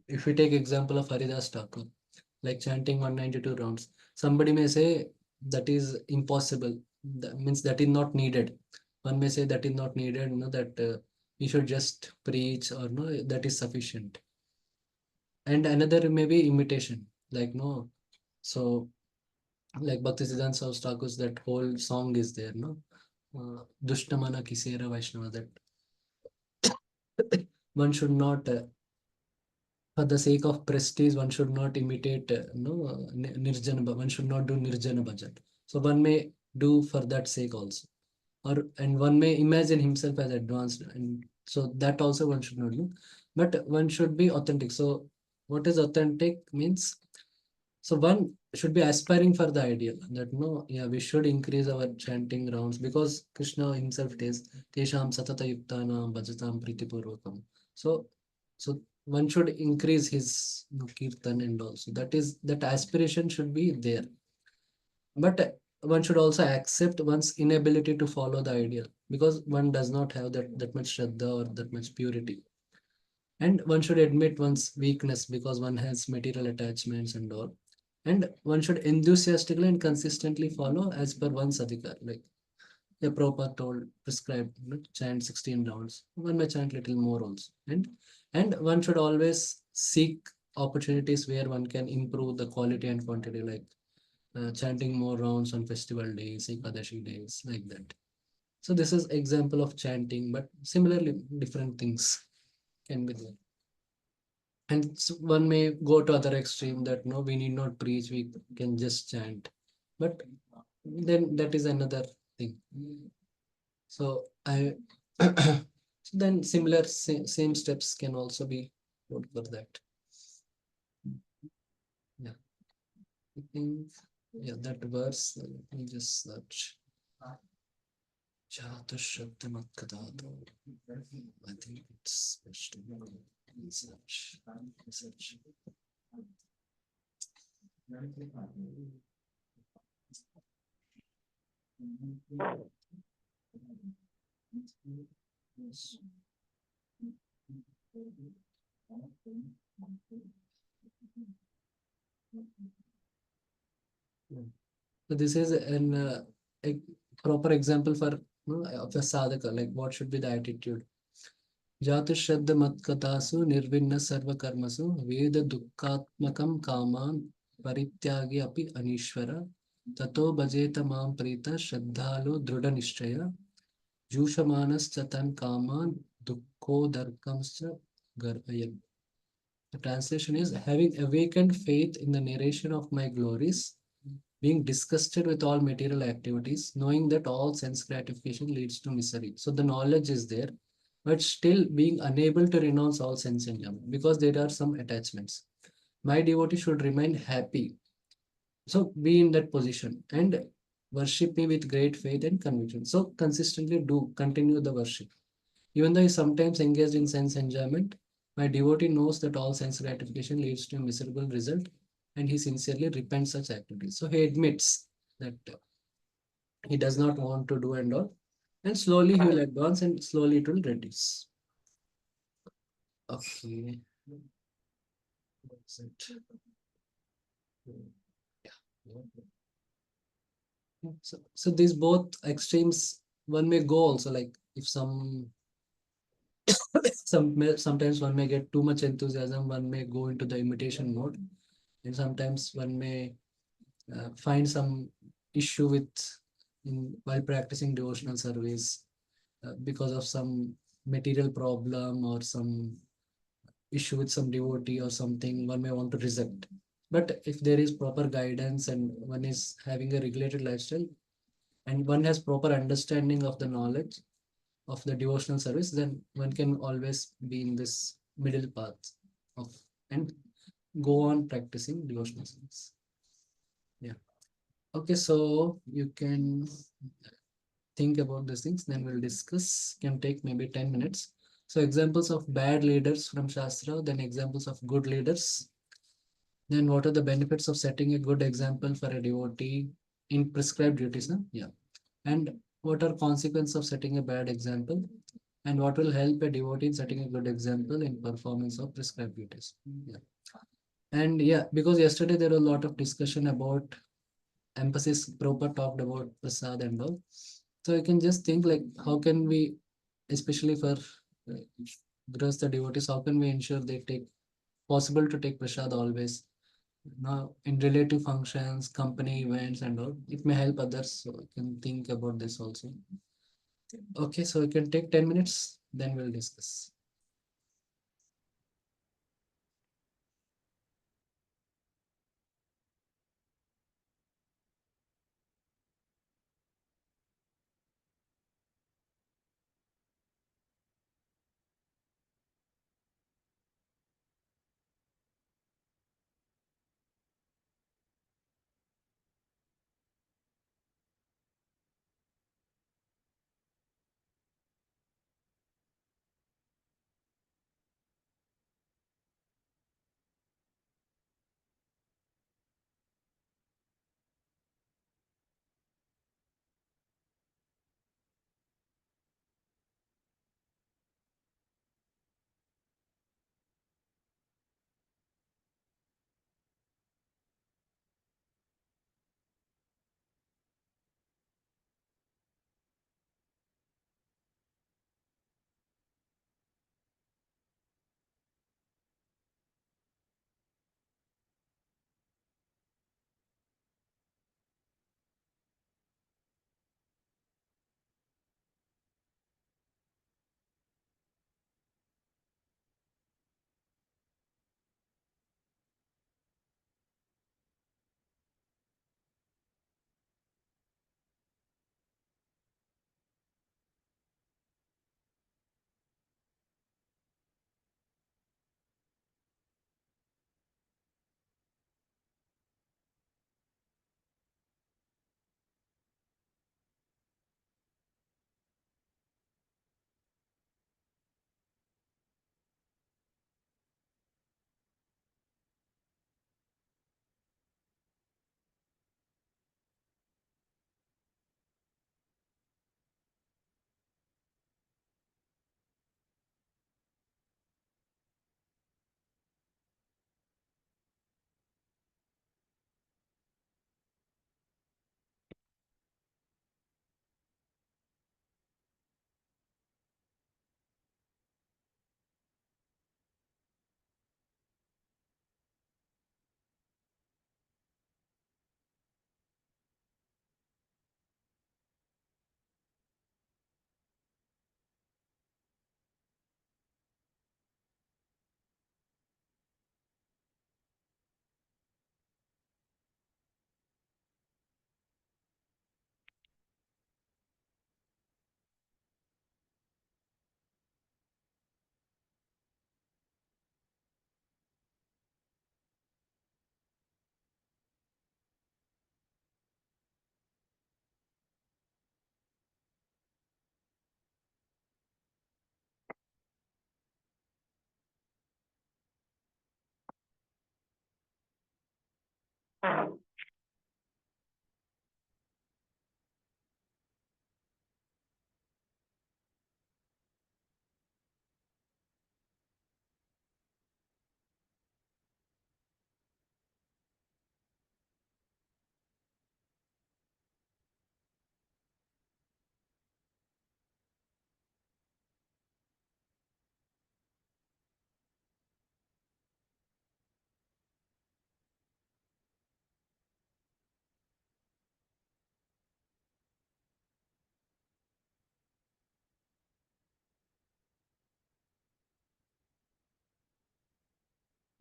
if we take example of Haridas Thakur, like chanting 192 rounds, somebody may say that is impossible. That means that is not needed. One may say that is not needed, that you should just preach, or no, that is sufficient. And another may be imitation, like no. So like Bhakti Siddhanta Saraswati Thakur's that whole song is there, no. Dushtamana Kisera Vaishnava, that one should not, for the sake of prestige, one should not imitate, Nirjana, one should not do Nirjana Bhajan. So one may do for that sake also. And one may imagine himself as advanced, and so that also one should not do. But one should be authentic. So what is authentic means? So one should be aspiring for the ideal that no, yeah, we should increase our chanting rounds, because Krishna himself says, Tesham Satata Yuktanam Bhajatam Pritipurvakam. So one should increase his kirtan and also. That aspiration should be there. But one should also accept one's inability to follow the ideal, because one does not have that much Shraddha or that much purity. And one should admit one's weakness, because one has material attachments and all. And one should enthusiastically and consistently follow as per one's adhikar. Like the Prabhupada told, prescribed, chant 16 rounds. One may chant little more also. And one should always seek opportunities where one can improve the quality and quantity, like chanting more rounds on festival days, Ekadashi days, like that. So this is example of chanting, but similarly different things can be there. And one may go to other extreme, that no, we need not preach, we can just chant. But then that is another thing. So I so then similar same steps can also be put for that. Yeah, I think, yeah, that verse, let me just search. Jata Shabda Matkadata. I think it's search. Search. So this is a proper example for of a sadhaka, like what should be the attitude. Jatu Shraddha Matkatasu Nirvinna Sarva Karmasu Veda Dukkatmakam Kaman Parityagi Api Anishwara Tato Bhajeta Mam Prita Shraddhalu Druda Nishchaya Jushamanas Chatan Kaman Dukko Darkamscha Garvayan. The translation is, having awakened faith in the narration of my glories, being disgusted with all material activities, knowing that all sense gratification leads to misery. So the knowledge is there, but still being unable to renounce all sense enjoyment, because there are some attachments. My devotee should remain happy. So be in that position and worship me with great faith and conviction. So consistently continue the worship. Even though he sometimes engaged in sense enjoyment, my devotee knows that all sense gratification leads to a miserable result, and he sincerely repents such activities. So he admits that he does not want to do and all, and slowly he will advance and slowly it will reduce. Okay. That's it. Yeah. So these both extremes, one may go also, like if sometimes one may get too much enthusiasm, one may go into the imitation mode, and sometimes one may find some issue while practicing devotional service, because of some material problem or some issue with some devotee or something, one may want to reject. But if there is proper guidance and one is having a regulated lifestyle and one has proper understanding of the knowledge, of the devotional service, then one can always be in this middle path of and go on practicing devotional service. Yeah. Okay, so you can think about these things, then we'll discuss. Can take maybe 10 minutes. So examples of bad leaders from Shastra, then examples of good leaders. Then what are the benefits of setting a good example for a devotee in prescribed duties? Huh? Yeah. And what are consequences of setting a bad example? And what will help a devotee in setting a good example in performance of prescribed duties? Yeah. And yeah, because yesterday there was a lot of discussion about emphasis. Prabhupada talked about prasad and all. So you can just think like how can we, especially for the devotees, how can we ensure they take possible to take prasad always? Now in relative functions, company events and all, it may help others. So you can think about this also. Okay, so you can take 10 minutes, then we'll discuss.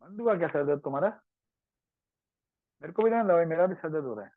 बंद हुआ क्या sir दर्द तुम्हारा? मेरे को भी देना दवाई, मेरा भी सर दर्द हो रहा है।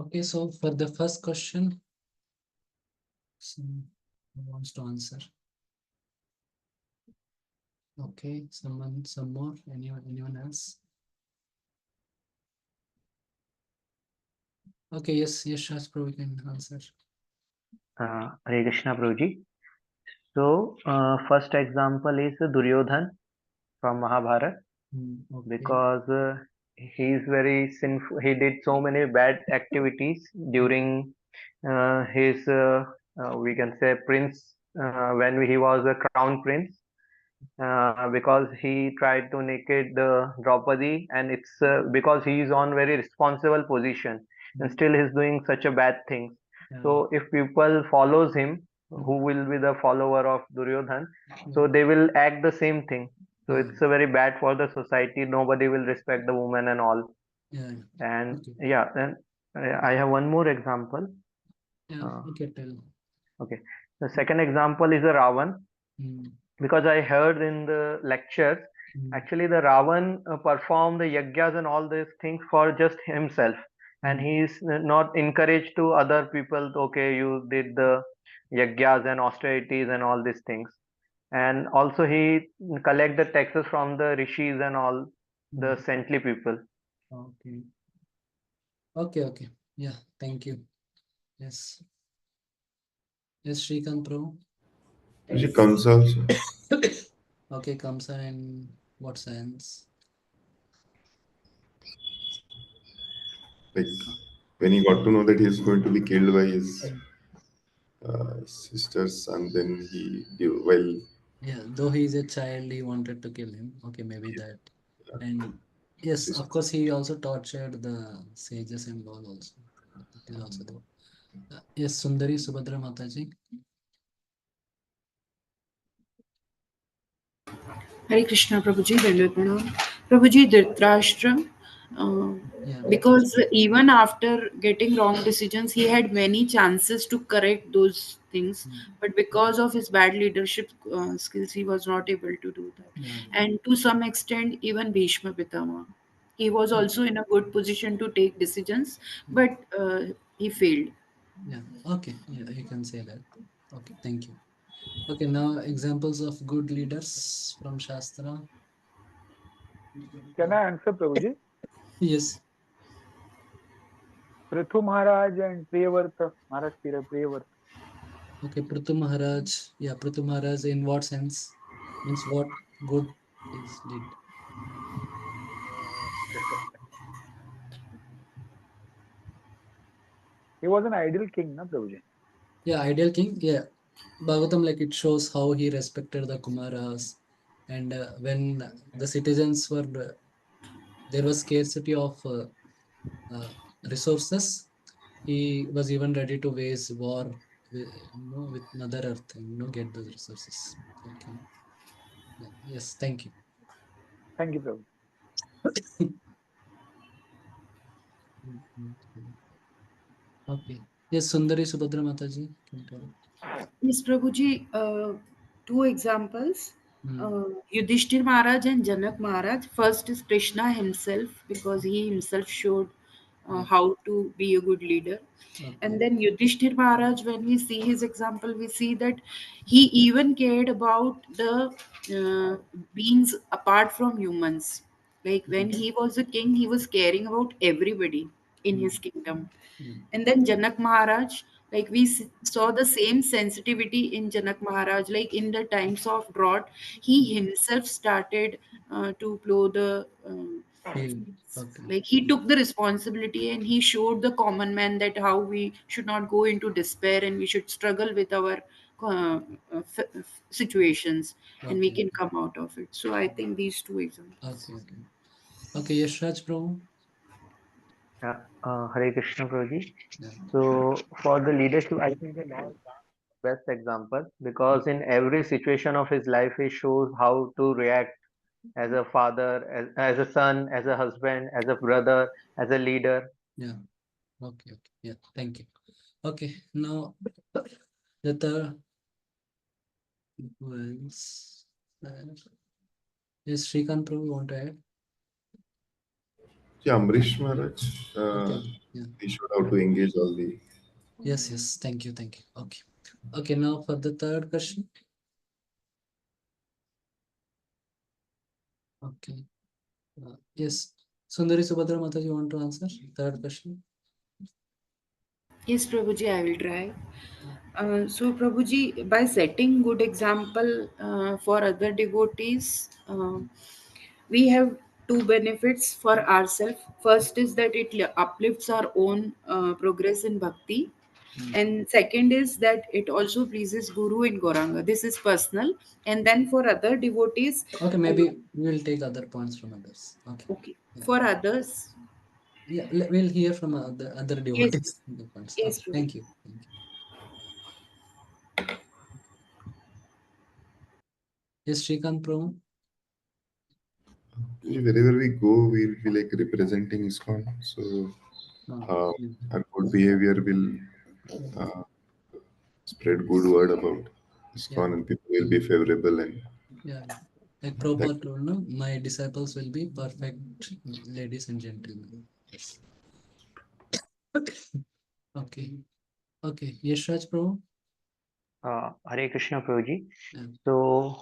Okay, so for the first question, who wants to answer? Okay, some more, anyone else? Okay, yes, Raj Prabhu, you can answer. Hare Krishna Prabhuji. So, first example is Duryodhan from Mahabharata, Okay. because he is very sinful. He did so many bad activities during his, we can say, prince, when he was a crown prince, because he tried to naked Draupadi, and it's because he is on very responsible position, and still he's doing such a bad thing. Yeah. So if people follows him, who will be the follower of Duryodhan, so Yeah. they will act the same thing. So Yeah. it's very bad for the society. Nobody will respect the woman and all. Yeah. And Okay. yeah, then I have one more example. Yeah. Okay, tell. Okay, the second example is a Ravan, because I heard in the lectures, actually the Ravan performed the yajnas and all these things for just himself, and he is not encouraged to other people. Okay, you did the yajnas and austerities and all these things, and also he collect the taxes from the rishis and all the saintly people. Okay. Okay. Yeah, thank you. Yes. Yes, Shrikant Prabhu. She comes also. Okay, Kamsa in what sense? Like when he got to know that he is going to be killed by his sister's son, then Yeah, though he is a child, he wanted to kill him. Okay, maybe that. And yes, of course, he also tortured the sages and all also. It is also there. Yes, Sundari Subhadra Mataji. Hare Krishna, Prabhuji, Dandavat Pranam. Prabhuji, Dhritarashtra, Yeah. because even after getting wrong decisions, he had many chances to correct those things, but because of his bad leadership skills, he was not able to do that. Yeah. And to some extent, even Bhishma Pitama, he was also in a good position to take decisions, but he failed. Yeah. Okay. Yeah, you can say that. Okay, thank you. Okay, now examples of good leaders from Shastra. Can I answer, Prabhuji? Yes. Prithu Maharaj and Priyavarta. Maharaj Priyavarta. Okay, Prithu Maharaj. Yeah, Prithu Maharaj in what sense? Means what good is did. He was an ideal king, na Prabhuji? Yeah, ideal king. Yeah. Bhagavatam, like it shows how he respected the Kumaras, and when the citizens were there was scarcity of uh, resources, he was even ready to wage war with Mother Earth and get those resources. Okay. Yeah. Yes. Thank you. Thank you, Prabhuji. Okay. Yes, Sundari Subhadra Mataji. Can tell. Yes, Prabhuji, two examples. Hmm. Yudhishthir Maharaj and Janak Maharaj. First is Krishna himself, because he himself showed Yeah. how to be a good leader. Okay. And then Yudhishthir Maharaj, when we see his example, we see that he even cared about the beings apart from humans. Like when he was a king, he was caring about everybody in his kingdom. And then Janak Maharaj, like we saw the same sensitivity in Janak Maharaj, like in the times of drought, he himself started to plow the Field. Okay. like he took the responsibility and he showed the common man that how we should not go into despair and we should struggle with our situations, and we Okay. can come out of it. So I think these two examples. Okay. Okay. Yes, Raj Prabhu. Yeah, Hare Krishna Prabhuji. Yeah. So for the leadership, I think the Lord best example, because in every situation of his life he shows how to react as a father, as a son, as a husband, as a brother, as a leader. Yeah. Okay. Yeah. Thank you. Okay. Now the third was yes, Srikant Prabhu, you want to add? Yeah, Amrish Maharaj, Okay. Yeah. he showed how to engage all the. Yes, yes. Thank you. Thank you. Okay. Okay, now for the third question. Okay. Yes. Sundari Subhadra Mataji, you want to answer? Third question. Yes, Prabhuji, I will try. So, Prabhuji, by setting good example for other devotees, we have two benefits for ourselves. First is that it uplifts our own progress in bhakti, and second is that it also pleases Guru in Goranga. This is personal, and then for other devotees, Okay, maybe we'll take other points from others. Okay. okay, Yeah. for others, Yeah, we'll hear from other yes, devotees. The points. yes, Okay. Prabhuji. Thank you. Thank you. Yes, Shrikant Prabhu. Wherever we go, we'll be like representing ISKCON. So Yeah. our good behavior will uh, spread good word about Yeah. ISKCON, and people will be favorable. And Yeah. Like that, Prabhupada told, no, my disciples will be perfect ladies and gentlemen. Yes. Okay. Okay. Yeshraj Prabhu. Hare Krishna Prabhuji. Yeah. So,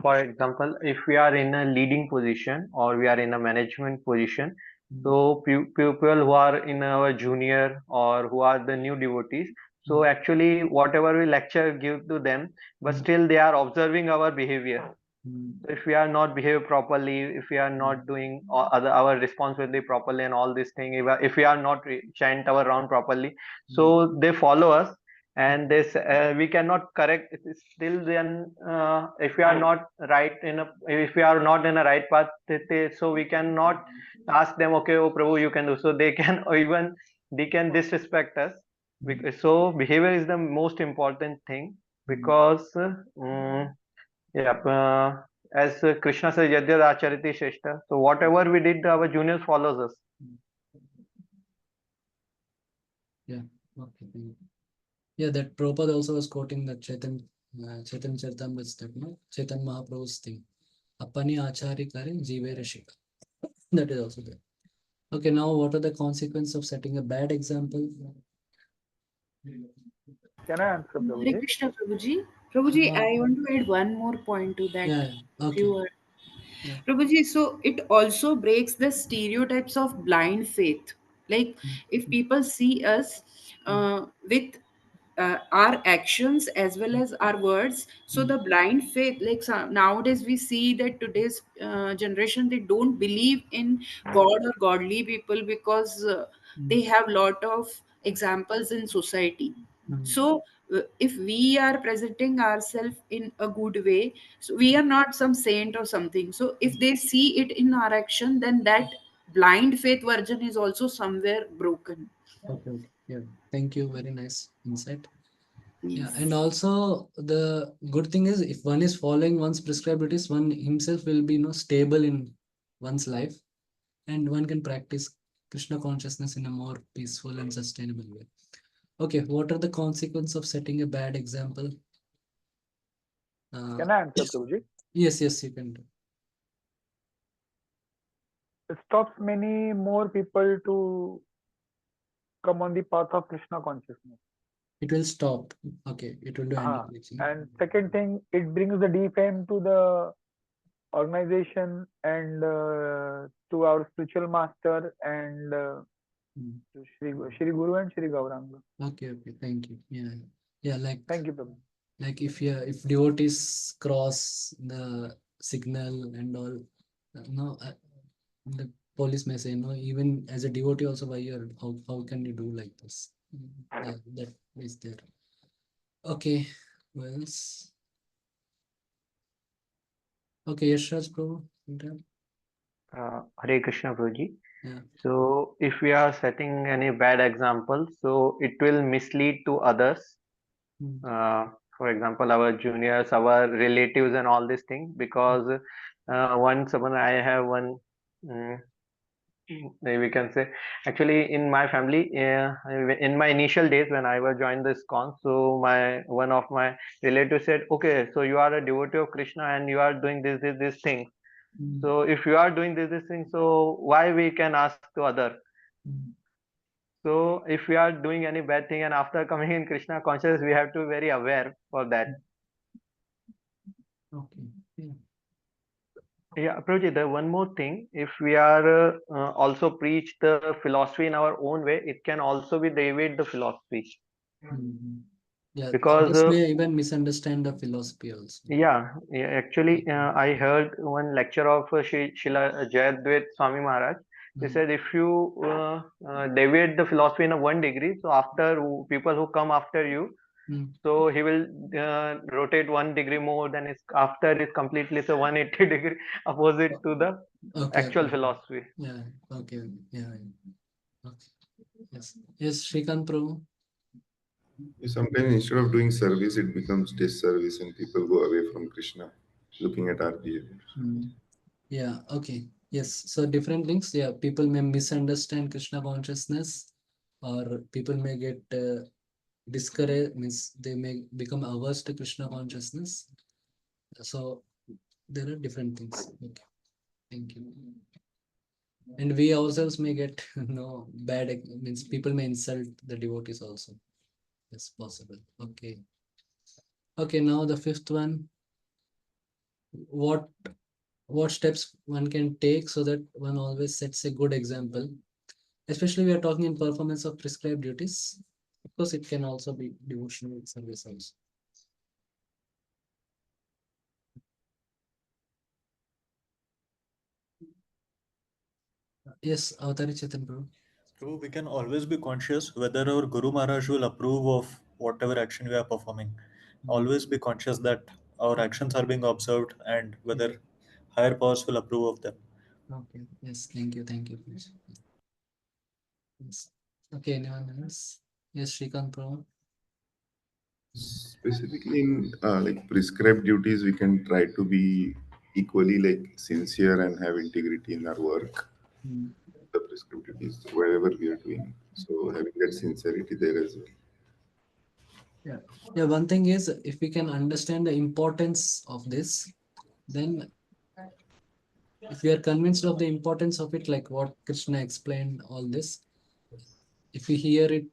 for example, if we are in a leading position or we are in a management position, so people who are in our junior or who are the new devotees, so actually whatever we lecture give to them, but still they are observing our behavior. So if we are not behave properly, if we are not doing our responsibility properly and all this thing, if we are not chant our round properly, so they follow us, and this we cannot correct. Still then, if we are not right if we are not in a right path, so we cannot ask them, okay, oh Prabhu, you can do. So they can even they can disrespect us. So behavior is the most important thing, because yeah, as Krishna says, Yadyad Achariti Shrestha. So whatever we did, our juniors follows us. Yeah. Okay. Thank you. Yeah, that Prabhupada also was quoting that Chaitanya Charitamrita, that no Chaitanya Mahaprabhu's thing. Apani achari kare jive rashika. That is also there. Okay, now what are the consequences of setting a bad example? Can I answer, Hare Prabhuji? Krishna, Prabhuji. Prabhuji, Uh, I want to add one more point to that. yeah. If Okay. you are Yeah. Prabhuji, so it also breaks the stereotypes of blind faith. Like if people see us with our actions as well as our words, so the blind faith, like nowadays we see that today's generation, they don't believe in God or godly people because they have lot of examples in society. So if we are presenting ourselves in a good way, so we are not some saint or something. So if they see it in our action, then that blind faith version is also somewhere broken. Okay. Okay. Yeah. Thank you. Very nice insight. Yeah, yes. and also the good thing is if one is following one's prescribed duties, one himself will be stable in one's life, and one can practice Krishna consciousness in a more peaceful and sustainable way. Okay, what are the consequences of setting a bad example? Can I answer, Prabhuji? Yes, yes, you can do. It stops many more people to come on the path of Krishna consciousness. It will stop. Okay, it will do Uh-huh. anti-preaching. And second thing, it brings the defame to the organization and to our spiritual master and to Shri Guru and Shri Gauranga. Okay, okay, thank you. Yeah, yeah, Thank you, Prabhu. like if devotees cross the signal and all, no, the police may say, no, even as a devotee also, why you're how can you do like this? Yeah, that is there. Okay, well, okay, Yashraj Prabhu. Hare Krishna Prabhuji. Yeah. So if we are setting any bad example, so it will mislead to others. For example, our juniors, our relatives, and all these things. Because I have one. We can say, actually, in my family, in my initial days when I was joined this con, so my one of my relatives said, okay, so you are a devotee of Krishna and you are doing this thing, Mm. So if you are doing this thing, so why we can ask to other? Mm. So if we are doing any bad thing and after coming in Krishna consciousness, we have to be very aware for that. Okay. Yeah. Yeah, Prabhuji, the one more thing, if we are also preach the philosophy in our own way, it can also be deviate the philosophy. Mhm. Yeah, Because others may even misunderstand the philosophy also. yeah, actually, I heard one lecture of Srila Jayadvaita Swami Maharaj. He Mm. said if you deviate the philosophy in a 1 degree, so after people who come after you, Mm. so he will rotate 1 degree more than it's after it's completely so 180-degree opposite to the Okay, actual okay. philosophy. Yeah, okay. Yeah, yeah. Okay. Yes. Yes, Shrikant Prabhu. Sometimes instead of doing service, it becomes disservice, and people go away from Krishna, looking at our behavior. Mm. Yeah, okay. Yes. So different things. Yeah, people may misunderstand Krishna consciousness, or people may get discouraged, means they may become averse to Krishna consciousness. So there are different things. Okay. Thank you. And we ourselves may get no bad, means people may insult the devotees also. Yes, possible. Okay. Okay, now the fifth one. What steps one can take so that one always sets a good example, especially we are talking in performance of prescribed duties. Of course, it can also be devotional service also. Yes, Avatari Chetan Prabhu. So we can always be conscious whether our Guru Maharaj will approve of whatever action we are performing. Always be conscious that our actions are being observed and whether higher powers will approve of them. Okay. Yes, thank you. Thank you. Please. Yes. Okay, anyone else? Yes, Shrikant Prabhu. Specifically in like prescribed duties, we can try to be equally like sincere and have integrity in our work. Hmm. The prescribed duties, wherever we are doing. So having that sincerity there as well. Yeah. Yeah, one thing is, if we can understand the importance of this, then if we are convinced of the importance of it, like what Krishna explained, all this, if we hear it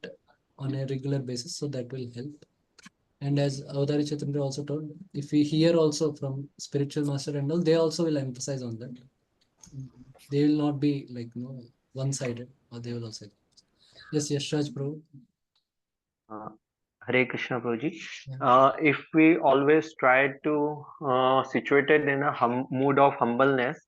on a regular basis, so that will help. And as Avatari Chaitanya also told, if we hear also from spiritual master and all, they also will emphasize on that. They will not be like one-sided, or they will also. Yes, Yashraj Prabhu. Uh, Hare Krishna Prabhuji. Yeah. If we always try to situate it in a mood of humbleness,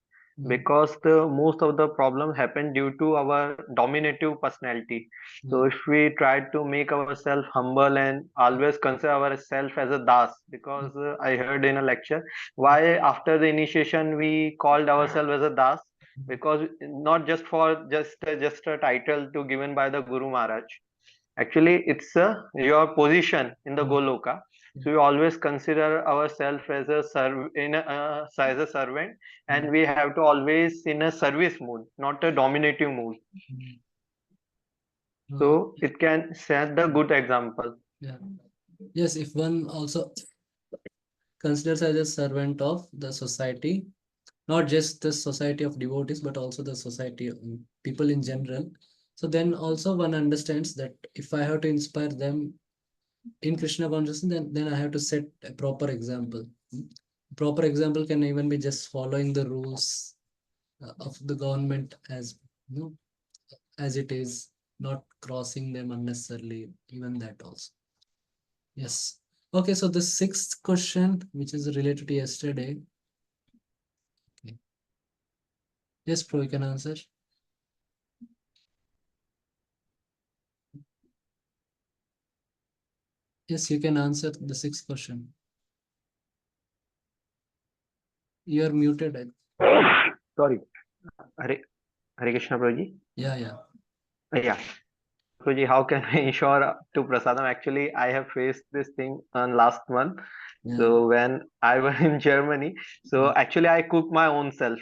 because the most of the problem happen due to our dominative personality. So if we try to make ourselves humble and always consider ourselves as a das, because I heard in a lecture why after the initiation we called ourselves as a das, because not just for just a title to given by the Guru Maharaj. Actually, it's your position in the Goloka. So we always consider ourselves as a as a servant, and we have to always in a service mood, not a dominative mood. So it can set the good example. Yeah. Yes, if one also considers as a servant of the society, not just the society of devotees, but also the society of people in general. So then also one understands that if I have to inspire them in Krishna consciousness, then I have to set a proper example. Proper example can even be just following the rules of the government as as it is, not crossing them unnecessarily, even that also. Yes. Okay, so the sixth question, which is related to yesterday. Okay. Yes, Pro, you can answer. Yes, you can answer the sixth question. You are muted. Sorry, Hare, Hare Krishna Prabhuji. Yeah, yeah. Yeah. Prabhuji, how can we ensure to prasadam? Actually, I have faced this thing on last month. Yeah. So when I was in Germany, so actually I cook my own self.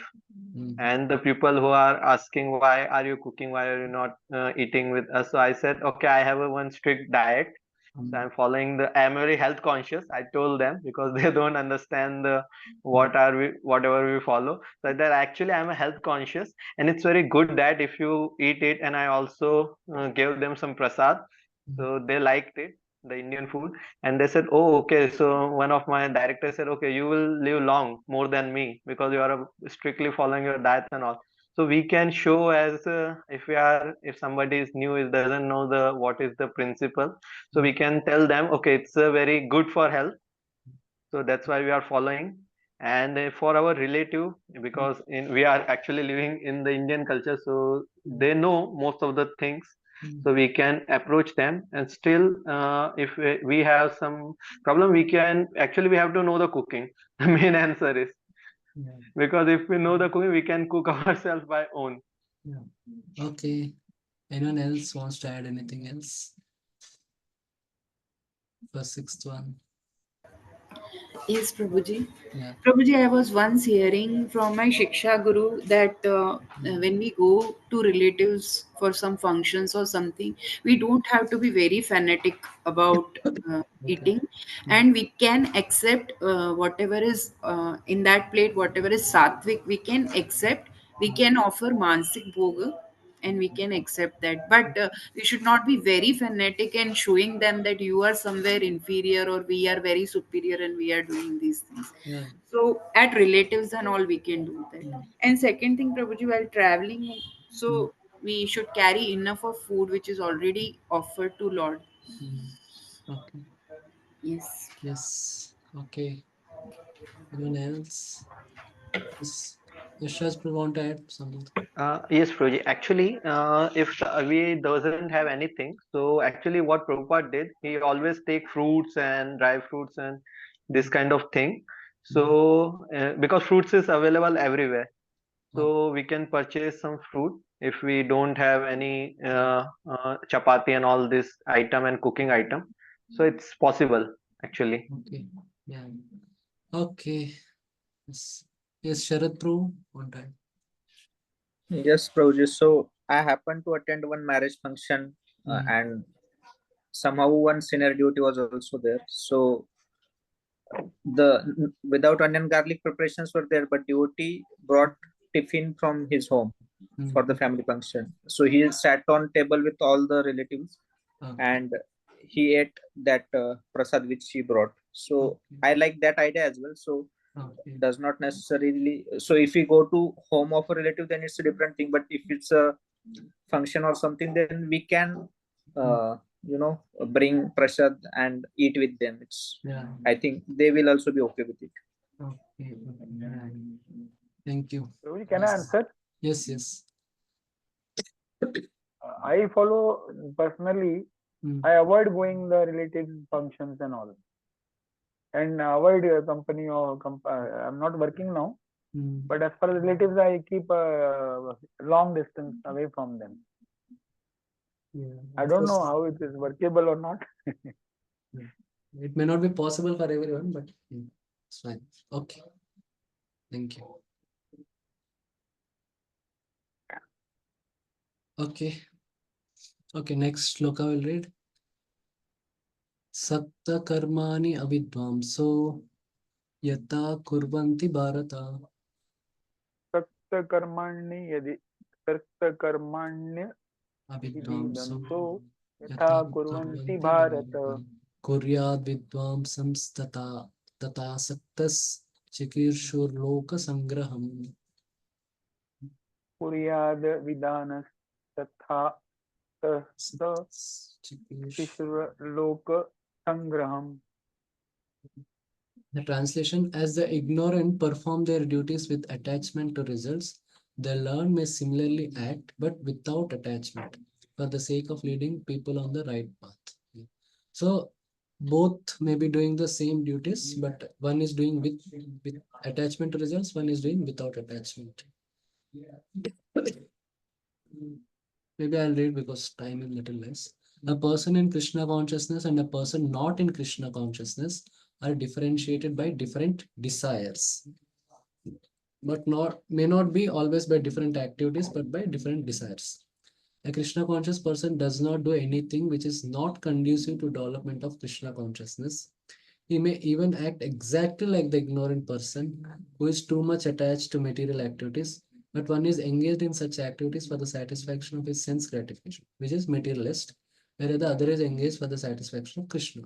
And the people who are asking why are you cooking, why are you not eating with us, so I said okay, I have a one strict diet, So I'm following I'm very health conscious. I told them because they don't understand whatever we follow. So that actually I'm a health conscious, and it's very good that if you eat it, and I also gave them some prasad, so they liked it, the Indian food, and they said, "Oh, okay." So one of my directors said, "Okay, you will live long, more than me, because you are strictly following your diets and all." So we can show as if somebody is new, is doesn't know what is the principle, so we can tell them, okay, it's very good for health, so that's why we are following. And for our relative, because we are actually living in the Indian culture, so they know most of the things, so we can approach them. And still, if we have some problem, we have to know the cooking. The main answer is, Yeah. because if we know the cooking, we can cook ourselves by own. Yeah. Okay. Anyone else wants to add anything else? For sixth one. Yes, Prabhuji. Yeah. Prabhuji, I was once hearing from my Shiksha Guru that when we go to relatives for some functions or something, we don't have to be very fanatic about Okay. eating, and we can accept whatever is in that plate, whatever is sattvic, we can accept. We can offer mansik bhoga, and we can accept that, but we should not be very fanatic and showing them that you are somewhere inferior or we are very superior and we are doing these things. Yeah. So at relatives and all we can do that. Mm. And second thing, Prabhuji, while traveling, so Mm. we should carry enough of food which is already offered to Lord. Mm. Okay. Yes. Yes. Okay. Anyone else? Yes. Yashas, want to add something? Yes, Proji. Actually, if we doesn't have anything, so actually what Prabhupada did, he always take fruits and dry fruits and this kind of thing. So because fruits is available everywhere, so we can purchase some fruit if we don't have any chapati and all this item and cooking item. So it's possible actually. Okay. Yeah. Okay. Yes. Yes, Sharad Prabhu, want to add? Yes, Prabhuji. So I happened to attend one marriage function, Mm. and somehow one senior duty was also there. So the without onion garlic preparations were there, but devotee brought tiffin from his home for the family function. So he sat on table with all the relatives, Okay. and he ate that prasad which he brought. So Okay. I like that idea as well. So Okay. does not necessarily, so if we go to home of a relative, then it's a different thing, but if it's a function or something, then we can bring prasad and eat with them. It's, Yeah. I think they will also be okay with it. Okay. Yeah. Thank you. Prabhuji, can I answer? Yes, yes. I follow personally. Mm. I avoid going the relatives functions and all, and avoid company or I'm not working now. Mm. But as far as relatives, I keep a long distance away from them. Yeah. I don't know how it is workable or not. It may not be possible for everyone, but it's fine. Okay. Thank you. Okay. Okay, next shloka will read. Sapta karmani avidvamso yata kurvanti bharata. Sakta karmani yadi sakta karmanya Avidvamso ididamso yata yatha kurvanti kurvanti bharata. bharata. Kuryad vidvamsams tata saktas chikirshur sangraham. Kuryad vidanas tatha tasta shishra loka sangraham. The translation: as the ignorant perform their duties with attachment to results, the learned may similarly act but without attachment for the sake of leading people on the right path. So both may be doing the same duties, but one is doing with attachment to results, one is doing without attachment. Maybe I'll read because time is little less. A person in Krishna consciousness and a person not in Krishna consciousness are differentiated by different desires, but may not be always by different activities, but by different desires. A Krishna conscious person does not do anything which is not conducive to development of Krishna consciousness. He may even act exactly like the ignorant person who is too much attached to material activities, but one is engaged in such activities for the satisfaction of his sense gratification, which is materialist, whereas the other is engaged for the satisfaction of Krishna.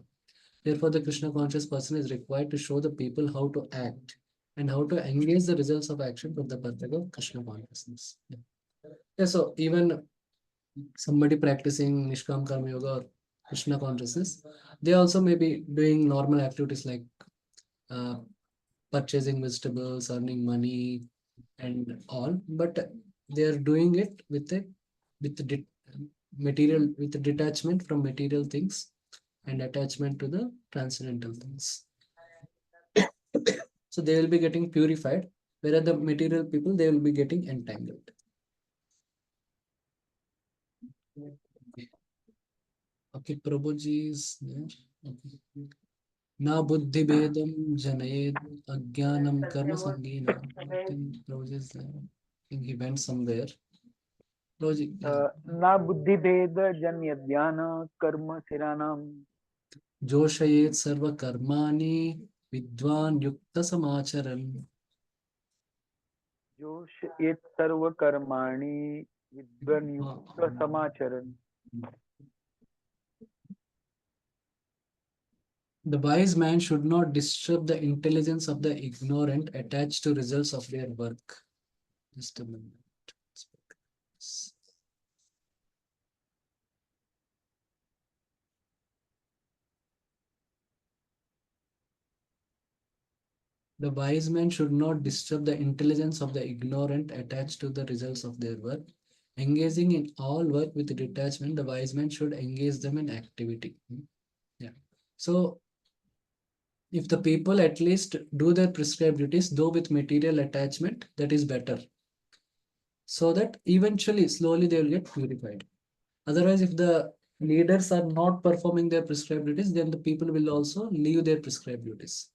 Therefore, the Krishna conscious person is required to show the people how to act and how to engage the results of action for the purpose of Krishna consciousness. Yeah, so even somebody practicing Nishkam Karma Yoga or Krishna consciousness, they also may be doing normal activities like uh, purchasing vegetables, earning money, and all, but they are doing it with a with material, with a detachment from material things and attachment to the transcendental things. So they will be getting purified, whereas the material people, they will be getting entangled. Okay, Prabhuji is there. Okay. Na buddhi bedam janayed ajnanam karma sangina. I think Prabhuji is there. I think he went somewhere. Prabhuji, yeah. Na buddhi bheda janya dhyana karma siranam जोषयेत् सर्वकर्माणि विद्वान् युक्त समाचरन्. जोश it sarva karmani vidvan yukta samacharan. The wise man should not disturb the intelligence of the ignorant attached to results of their work. Just a minute. The wise man should not disturb the intelligence of the ignorant attached to the results of their work. Engaging in all work with detachment, the wise man should engage them in activity. Yeah. So if the people at least do their prescribed duties, though with material attachment, that is better. So that eventually, slowly, they will get purified. Otherwise, if the leaders are not performing their prescribed duties, then the people will also leave their prescribed duties.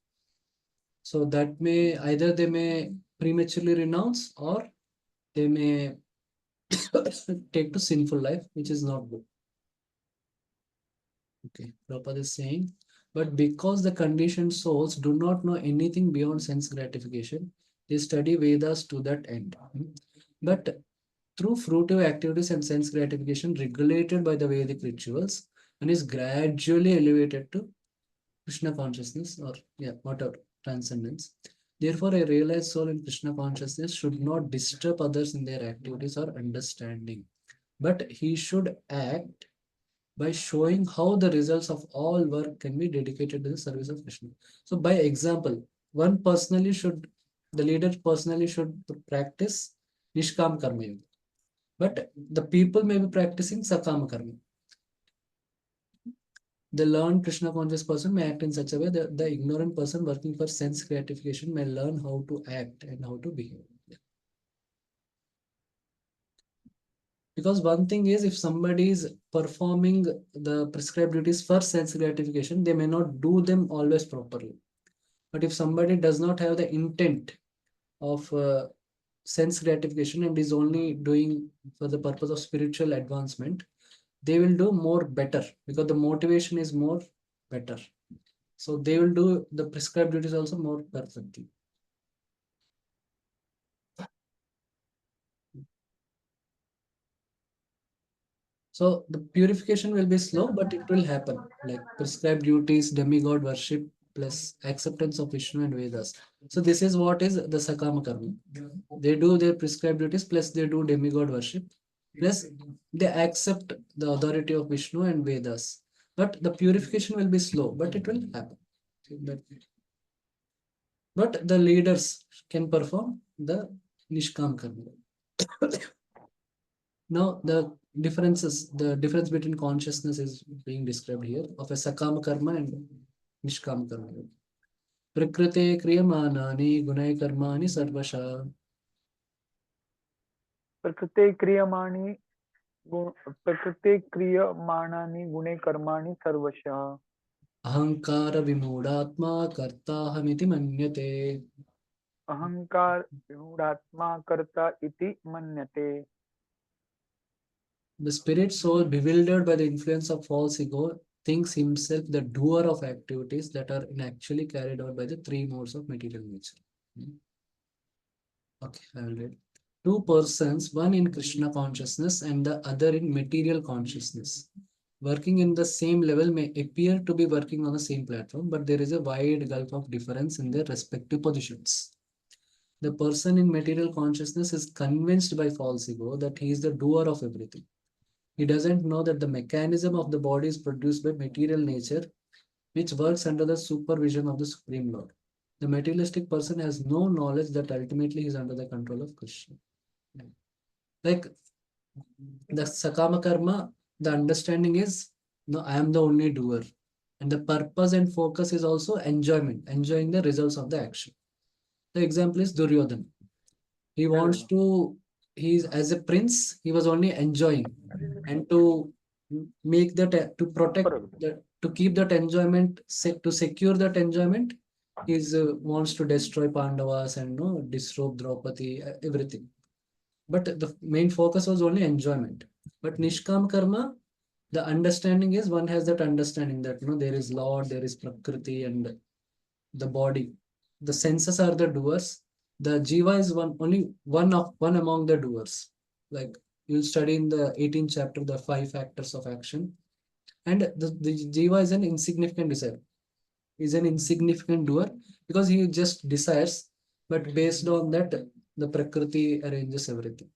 So that may either they may prematurely renounce or they may take to sinful life, which is not good. Okay, Prabhupada is saying, but because the conditioned souls do not know anything beyond sense gratification, they study Vedas to that end. But through fruitive activities and sense gratification regulated by the Vedic rituals, and is gradually elevated to Krishna consciousness or whatever, transcendence. Therefore, a realized soul in Krishna consciousness should not disturb others in their activities or understanding, but he should act by showing how the results of all work can be dedicated to the service of Krishna. So, by example, the leader personally should practice Nishkam Karma Yoga, but the people may be practicing Sakama Karma. The learned Krishna conscious person may act in such a way that the ignorant person working for sense gratification may learn how to act and how to behave. Because one thing is, if somebody is performing the prescribed duties for sense gratification, they may not do them always properly. But if somebody does not have the intent of sense gratification and is only doing for the purpose of spiritual advancement, they will do more better because the motivation is more better. So they will do the prescribed duties also more perfectly. So the purification will be slow, but it will happen. Like prescribed duties, demigod worship, plus acceptance of Vishnu and Vedas. So this is what is the Sakama Karma. They do their prescribed duties, plus they do demigod worship, plus they accept the authority of Vishnu and Vedas. But the purification will be slow, but it will happen. But the leaders can perform the Nishkam Karma. Now the difference between consciousness is being described here of a Sakama Karma and Nishkama Karma. Prakrite kriyamanani gunai karmani sarvasha. Prakrite kriyamani prakrite kriyamanani gune karmani sarvasha. Ahankara vimudatma kartahamiti manyate. Ahankar vimudatma karta iti manyate. The spirit soul, bewildered by the influence of false ego, thinks himself the doer of activities that are actually carried out by the three modes of material nature. Okay, I will read. Two persons, one in Krishna consciousness and the other in material consciousness, working in the same level may appear to be working on the same platform, but there is a wide gulf of difference in their respective positions. The person in material consciousness is convinced by false ego that he is the doer of everything. He doesn't know that the mechanism of the body is produced by material nature, which works under the supervision of the Supreme Lord. The materialistic person has no knowledge that ultimately he is under the control of Krishna. Like the Sakama Karma, the understanding is, no, I am the only doer. And the purpose and focus is also enjoyment, enjoying the results of the action. The example is Duryodhana. He wants to, he's as a prince, he was only enjoying. And to make that, to protect, that, to keep that enjoyment, to secure that enjoyment, he wants to destroy Pandavas and disrobe Draupadi, everything. But the main focus was only enjoyment. But Nishkam Karma, the understanding is one has that understanding that there is Lord, there is Prakriti and the body. The senses are the doers. The Jiva is only one among the doers. Like you'll study in the 18th chapter, the 5 factors of action. And the Jiva is an insignificant desire. Is an insignificant doer because he just desires, but based on that, the Prakriti arranges everything.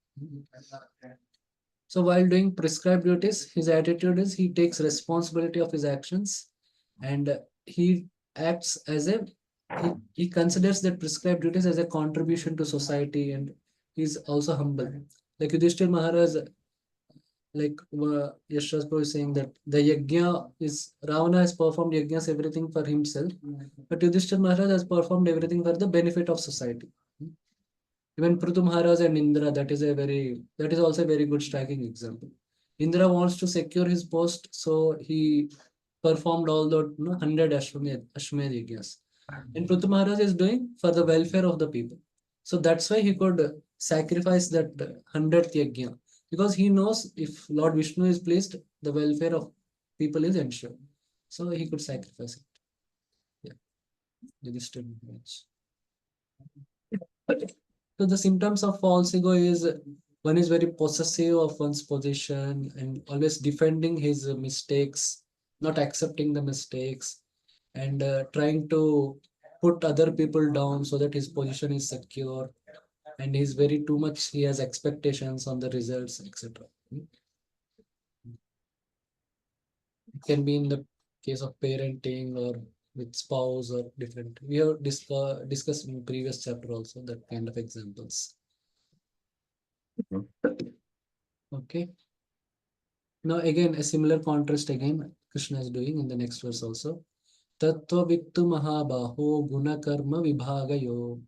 So while doing prescribed duties, his attitude is he takes responsibility of his actions and he acts as he considers that prescribed duties as a contribution to society and he's also humble. Like Yudhishthir Maharaj, like Yashras Prabhu is saying that the yajna is, Ravana has performed yajnas everything for himself, but Yudhishthir Maharaj has performed everything for the benefit of society. Even Prithu Maharaj and Indra, that is also a very good striking example. Indra wants to secure his post, so he performed all the 100 Ashwamedh yajnas. And Prithu Maharaj is doing for the welfare of the people. So that's why he could sacrifice that 100th yajna. Because he knows if Lord Vishnu is pleased, the welfare of people is ensured. So he could sacrifice it. Yeah. Yudhishthira Maharaj. So the symptoms of false ego is one is very possessive of one's position and always defending his mistakes, not accepting the mistakes, and trying to put other people down so that his position is secure. And he's very too much, he has expectations on the results, etc. It can be in the case of parenting or with spouse or different. We have discussed in previous chapter also that kind of examples. Okay. Now again, a similar contrast again, Krishna is doing in the next verse also. Tattva vittu mahabaho guna karma vibhagayo.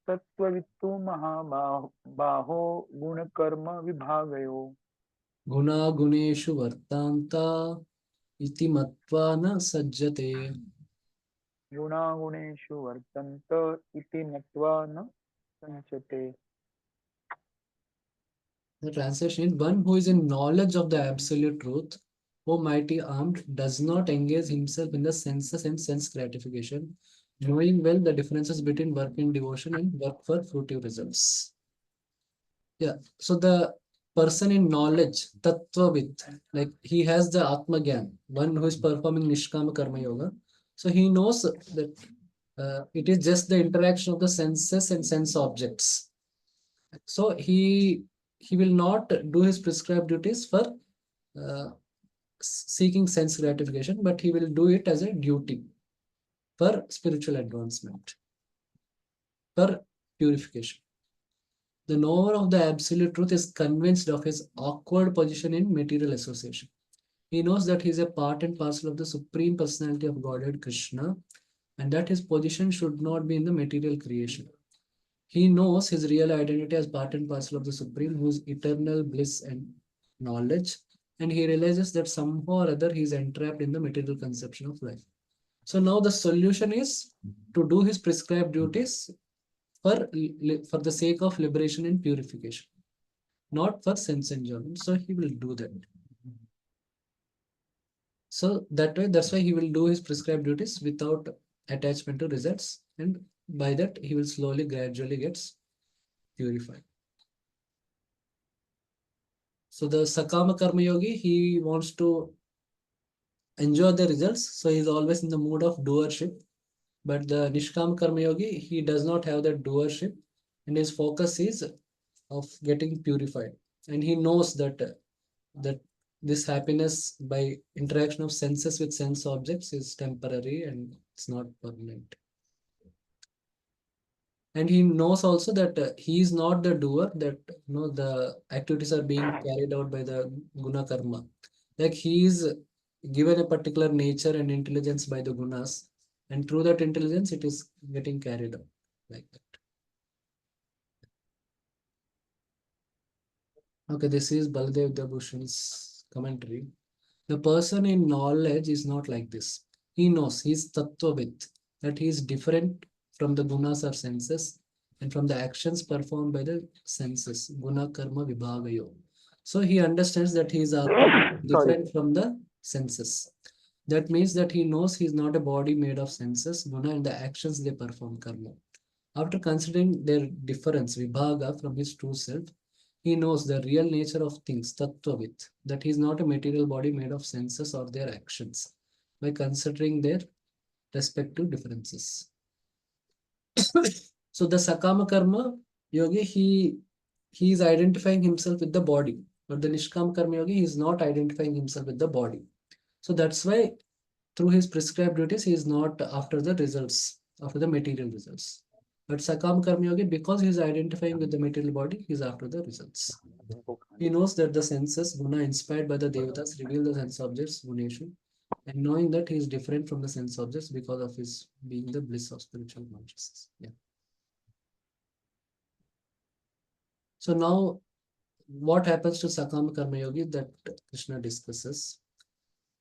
Tattvavittu mahabaho guna karma vibhagayo. Guna guneshu vartanta iti matva na sajjate. Guna guneshu vartanta iti matva na sanchate. The translation is one who is in knowledge of the absolute truth, O mighty armed, does not engage himself in the senses and sense gratification, knowing well the differences between work in devotion and work for fruitive results. Yeah, so the person in knowledge, tattvavit, like he has the Atma Gyan, one who is performing Nishkama Karma Yoga. So he knows that it is just the interaction of the senses and sense objects. So he will not do his prescribed duties for seeking sense gratification, but he will do it as a duty for spiritual advancement, for purification. The knower of the absolute truth is convinced of his awkward position in material association. He knows that he is a part and parcel of the Supreme Personality of Godhead, Krishna, and that his position should not be in the material creation. He knows his real identity as part and parcel of the Supreme, whose eternal bliss and knowledge, and he realizes that somehow or other he is entrapped in the material conception of life. So now the solution is to do his prescribed duties for the sake of liberation and purification. not for sense enjoyment. So he will do that. So that's why he will do his prescribed duties without attachment to results, and by that he will slowly, gradually gets purified. So the Sakama Karma Yogi, he wants to enjoy the results, so he's always in the mood of doership. But the Nishkam Karma Yogi, he does not have that doership, and his focus is of getting purified. And he knows that this happiness by interaction of senses with sense objects is temporary and it's not permanent. And he knows also that he is not the doer, that the activities are being carried out by the guna karma. Like he is given a particular nature and intelligence by the gunas, and through that intelligence it is getting carried out like that. Okay, this is Baldev Dabhushan's commentary. The person in knowledge is not like this. He knows, he is Tattvavit, that he is different from the gunas or senses and from the actions performed by the senses, guna karma vibhagayo. So he understands that he is different from the senses. That means that he knows he is not a body made of senses, guna, and the actions they perform, karma. After considering their difference, vibhaga, from his true self, he knows the real nature of things, tattvavit, that he is not a material body made of senses or their actions, by considering their respective differences. So the Sakama Karma Yogi, he is identifying himself with the body, but the Nishkam Karma Yogi, he is not identifying himself with the body. So that's why through his prescribed duties, he is not after the results, after the material results. But Sakam Karma Yogi, because he is identifying with the material body, he is after the results. He knows that the senses, guna, inspired by the devatas, reveal the sense objects, guneshu, and knowing that he is different from the sense objects because of his being the bliss of spiritual consciousness. Yeah. So now, what happens to Sakam Karma Yogi that Krishna discusses?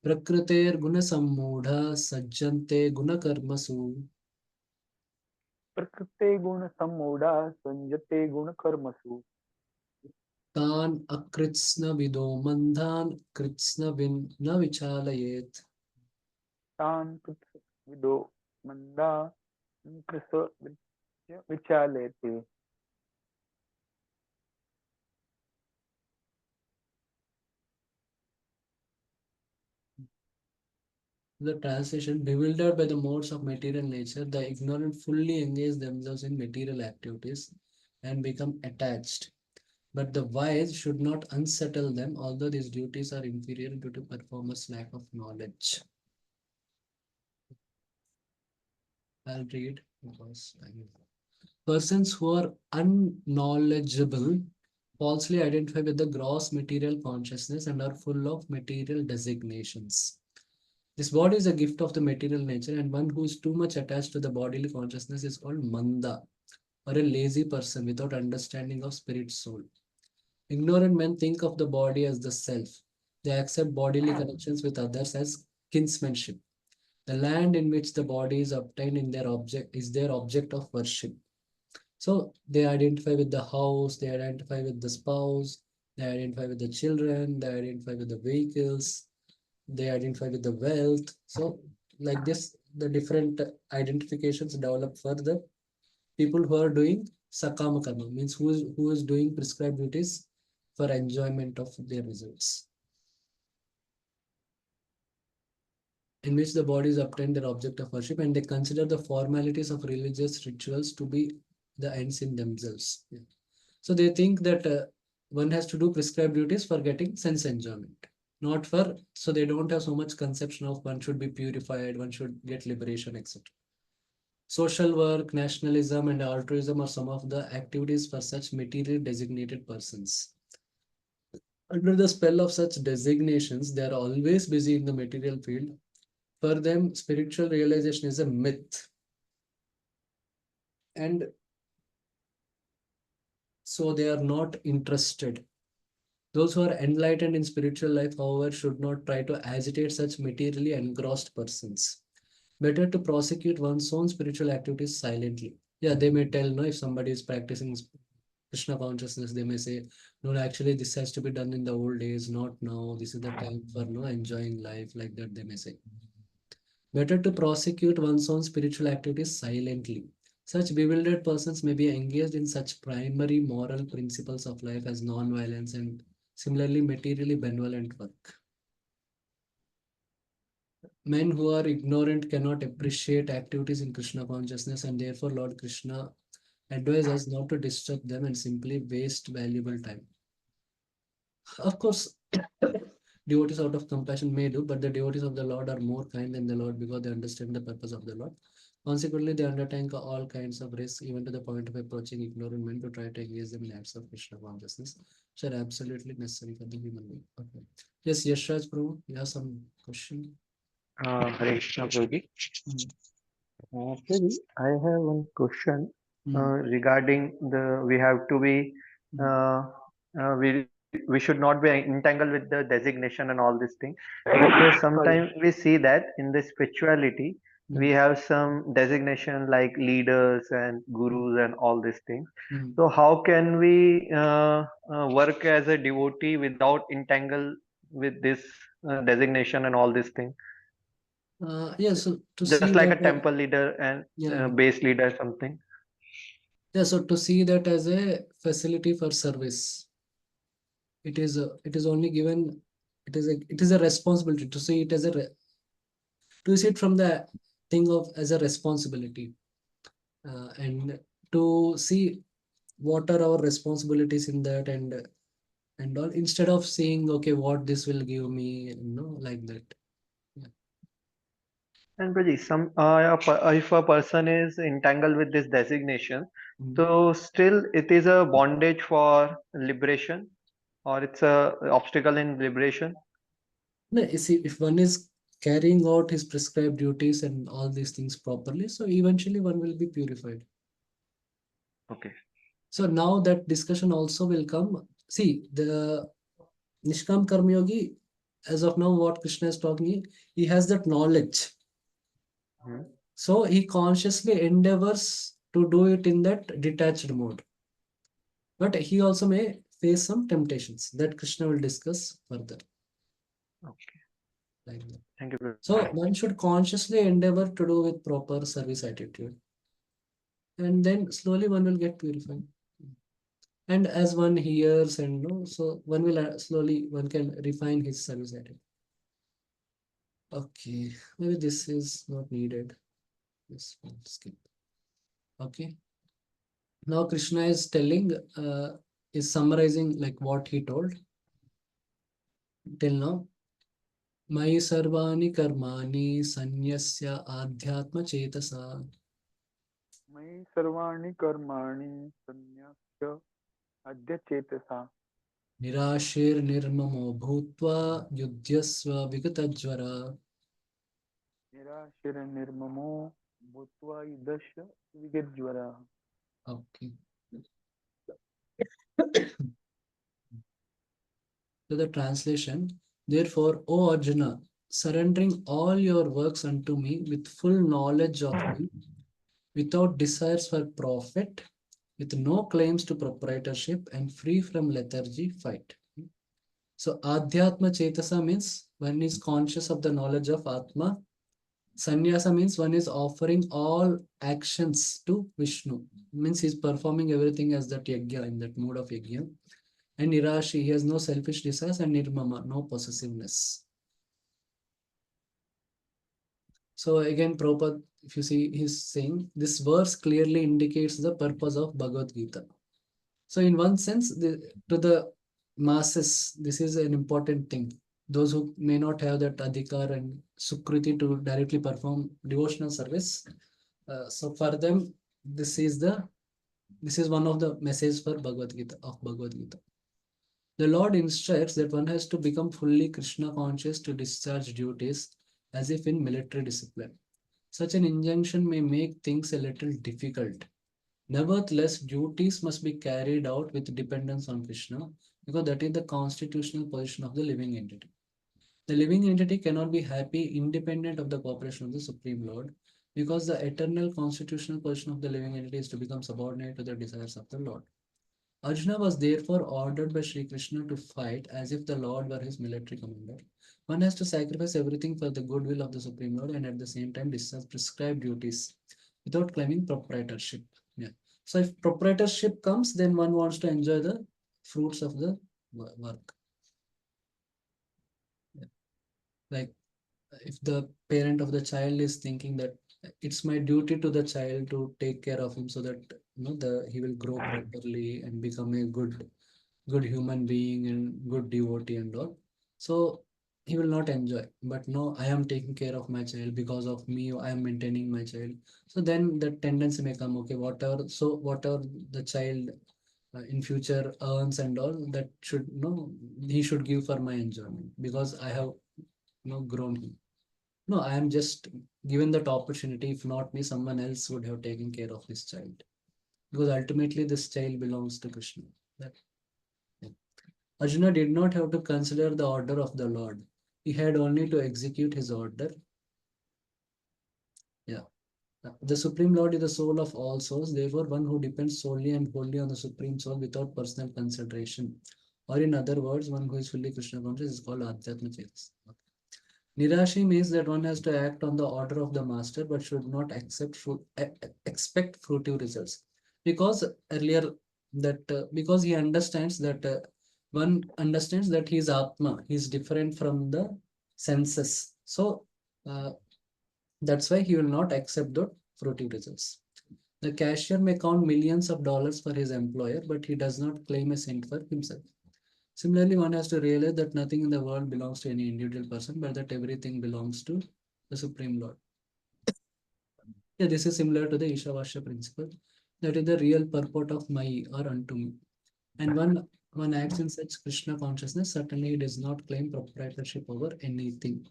Prakriter guna sammudha sajjante guna karmasu. Prakrite guna sammoda sanjate guna karmasu. Tan akritsna vido mandhan kritsna vin na vichalayet. Tan vido manda krisa vichalete. The translation: bewildered by the modes of material nature, the ignorant fully engage themselves in material activities and become attached. But the wise should not unsettle them, although these duties are inferior due to performers' lack of knowledge. I'll read because persons who are unknowledgeable falsely identify with the gross material consciousness and are full of material designations. This body is a gift of the material nature, and one who is too much attached to the bodily consciousness is called manda, or a lazy person without understanding of spirit soul. Ignorant men think of the body as the self. They accept bodily connections with others as kinsmanship. The land in which the body is obtained in their object is their object of worship. So they identify with the house, they identify with the spouse, they identify with the children, they identify with the vehicles, they identify with the wealth. So like this, the different identifications develop for the people who are doing sakama karma, means who is doing prescribed duties for enjoyment of their results, in which the bodies obtain their object of worship, and they consider the formalities of religious rituals to be the ends in themselves. Yeah. So they think that one has to do prescribed duties for getting sense enjoyment, not for, so they don't have so much conception of one should be purified, one should get liberation, etc. Social work, nationalism, and altruism are some of the activities for such materially designated persons. Under the spell of such designations, they are always busy in the material field. For them, spiritual realization is a myth. And so they are not interested. Those who are enlightened in spiritual life, however, should not try to agitate such materially engrossed persons. Better to prosecute one's own spiritual activities silently. Yeah, they may tell, no, if somebody is practicing Krishna consciousness, they may say, no, actually, this has to be done in the old days, not now. This is the time for no enjoying life, like that, they may say. Better to prosecute one's own spiritual activities silently. Such bewildered persons may be engaged in such primary moral principles of life as non-violence and similarly materially benevolent work. Men who are ignorant cannot appreciate activities in Krishna consciousness, and therefore Lord Krishna advises us not to disturb them and simply waste valuable time. Of course, devotees out of compassion may do, but the devotees of the Lord are more kind than the Lord because they understand the purpose of the Lord. Consequently, they undertake all kinds of risks, even to the point of approaching ignorant men to try to engage them in acts of Krishna consciousness, which are absolutely necessary for the human being. Okay. Yes, Yashraj Prabhu, you have some question? Hare Krishna Prabhuji. Mm. Prabhuji, I have one question Mm. regarding we have to be we should not be entangled with the designation and all these things. But sometimes we see that in the spirituality we have some designation like leaders and gurus and all these things. Mm. So how can we work as a devotee without entangle with this designation and all these things? Yeah, so to Just see like a that, temple leader and yeah, base leader something. yeah, so to see that as a facility for service, it is only given, it is a responsibility to see it as to see it from the thing of as a responsibility, and to see what are our responsibilities in that, and all, instead of seeing okay what this will give me, like that. Yeah. And Praji, if a person is entangled with this designation, Mm. so still it is a bondage for liberation, or it's a obstacle in liberation. No, you see, if one is carrying out his prescribed duties and all these things properly, so eventually one will be purified. Okay. So now that discussion also will come. See, the Nishkam Karma Yogi, as of now, what Krishna is talking, he has that knowledge. Hmm. So he consciously endeavors to do it in that detached mode. But he also may face some temptations that Krishna will discuss further. Okay. Like that. Thank you, Praji. So one should consciously endeavor to do with proper service attitude. And then slowly one will get purified. And as one hears and so one will slowly one can refine his service attitude. Okay, maybe this is not needed. This one skip. Okay. Now Krishna is telling, is summarizing like what he told till now. Mai sarvani karmani sanyasya adhyatma chetasa मयि सर्वाणि कर्माणि सन्न्यस्य अद्य चेतसा nirashir nirmamo bhutva yudhyasva vigatajvara. निराशिरनिर्ममो भूत्वा युधस्य विगतज्वरः. Okay. So the translation, therefore, O Arjuna, surrendering all your works unto me with full knowledge of me, without desires for profit, with no claims to proprietorship, and free from lethargy, fight. So Adhyatma Chetasa means one is conscious of the knowledge of Atma. Sannyasa means one is offering all actions to Vishnu. Means he's performing everything as that yajna, in that mode of yajna. And Nirashi, he has no selfish desires, and Nirmama, no possessiveness. So again, Prabhupada, if you see, he's saying this verse clearly indicates the purpose of Bhagavad Gita. So in one sense, to the masses, this is an important thing. Those who may not have that adhikar and sukriti to directly perform devotional service. So for them, this is one of the messages for Bhagavad Gita, of Bhagavad Gita. The Lord instructs that one has to become fully Krishna conscious to discharge duties as if in military discipline. Such an injunction may make things a little difficult. Nevertheless, duties must be carried out with dependence on Krishna because that is the constitutional position of the living entity. The living entity cannot be happy independent of the cooperation of the Supreme Lord because the eternal constitutional position of the living entity is to become subordinate to the desires of the Lord. Arjuna was therefore ordered by Sri Krishna to fight as if the Lord were his military commander. One has to sacrifice everything for the goodwill of the Supreme Lord and at the same time discharge prescribed duties without claiming proprietorship. Yeah. So if proprietorship comes, then one wants to enjoy the fruits of the work. Yeah. Like if the parent of the child is thinking that it's my duty to the child to take care of him so that he will grow properly and become a good human being and good devotee and all, so he will not enjoy. But no, I am taking care of my child, because of me I am maintaining my child. So then the tendency may come, okay, whatever the child in future earns and all, that should he should give for my enjoyment, because I have grown him. No, I am just given that opportunity. If not me, someone else would have taken care of this child, because ultimately this child belongs to Krishna. That, yeah. Arjuna did not have to consider the order of the Lord. He had only to execute his order. Yeah. The Supreme Lord is the soul of all souls. Therefore, one who depends solely and wholly on the Supreme Soul without personal consideration, or in other words, one who is fully Krishna conscious, is called Adhyatma Chetas. Nirashi means that one has to act on the order of the master, but should not expect fruitive results. Because earlier because he understands that one understands that he is Atma, he is different from the senses. So uh, that's why he will not accept the fruitive results. The cashier may count millions of dollars for his employer, but he does not claim a cent for himself. Similarly, one has to realize that nothing in the world belongs to any individual person, but that everything belongs to the Supreme Lord. Yeah, this is similar to the Ishavasya principle. That is the real purport of Mai, or unto me. And one acts in such Krishna consciousness, certainly he does not claim proprietorship over anything.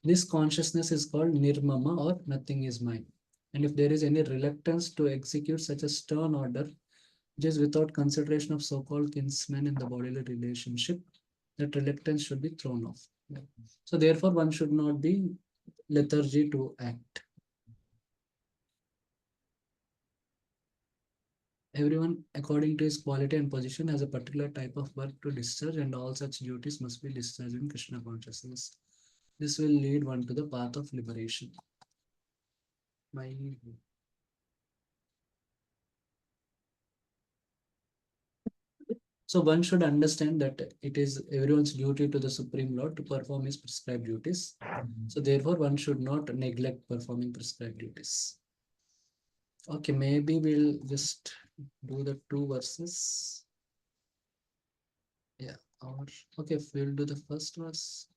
This consciousness is called Nirmama, or nothing is mine. And if there is any reluctance to execute such a stern order, just without consideration of so-called kinsmen in the bodily relationship, that reluctance should be thrown off. Yeah. So therefore, one should not be lethargy to act. Everyone, according to his quality and position, has a particular type of work to discharge, and all such duties must be discharged in Krishna consciousness. This will lead one to the path of liberation. So one should understand that it is everyone's duty to the Supreme Lord to perform his prescribed duties. So therefore, one should not neglect performing prescribed duties. Okay, maybe we'll just do the 2 verses. Yeah, or okay, we'll do the first verse.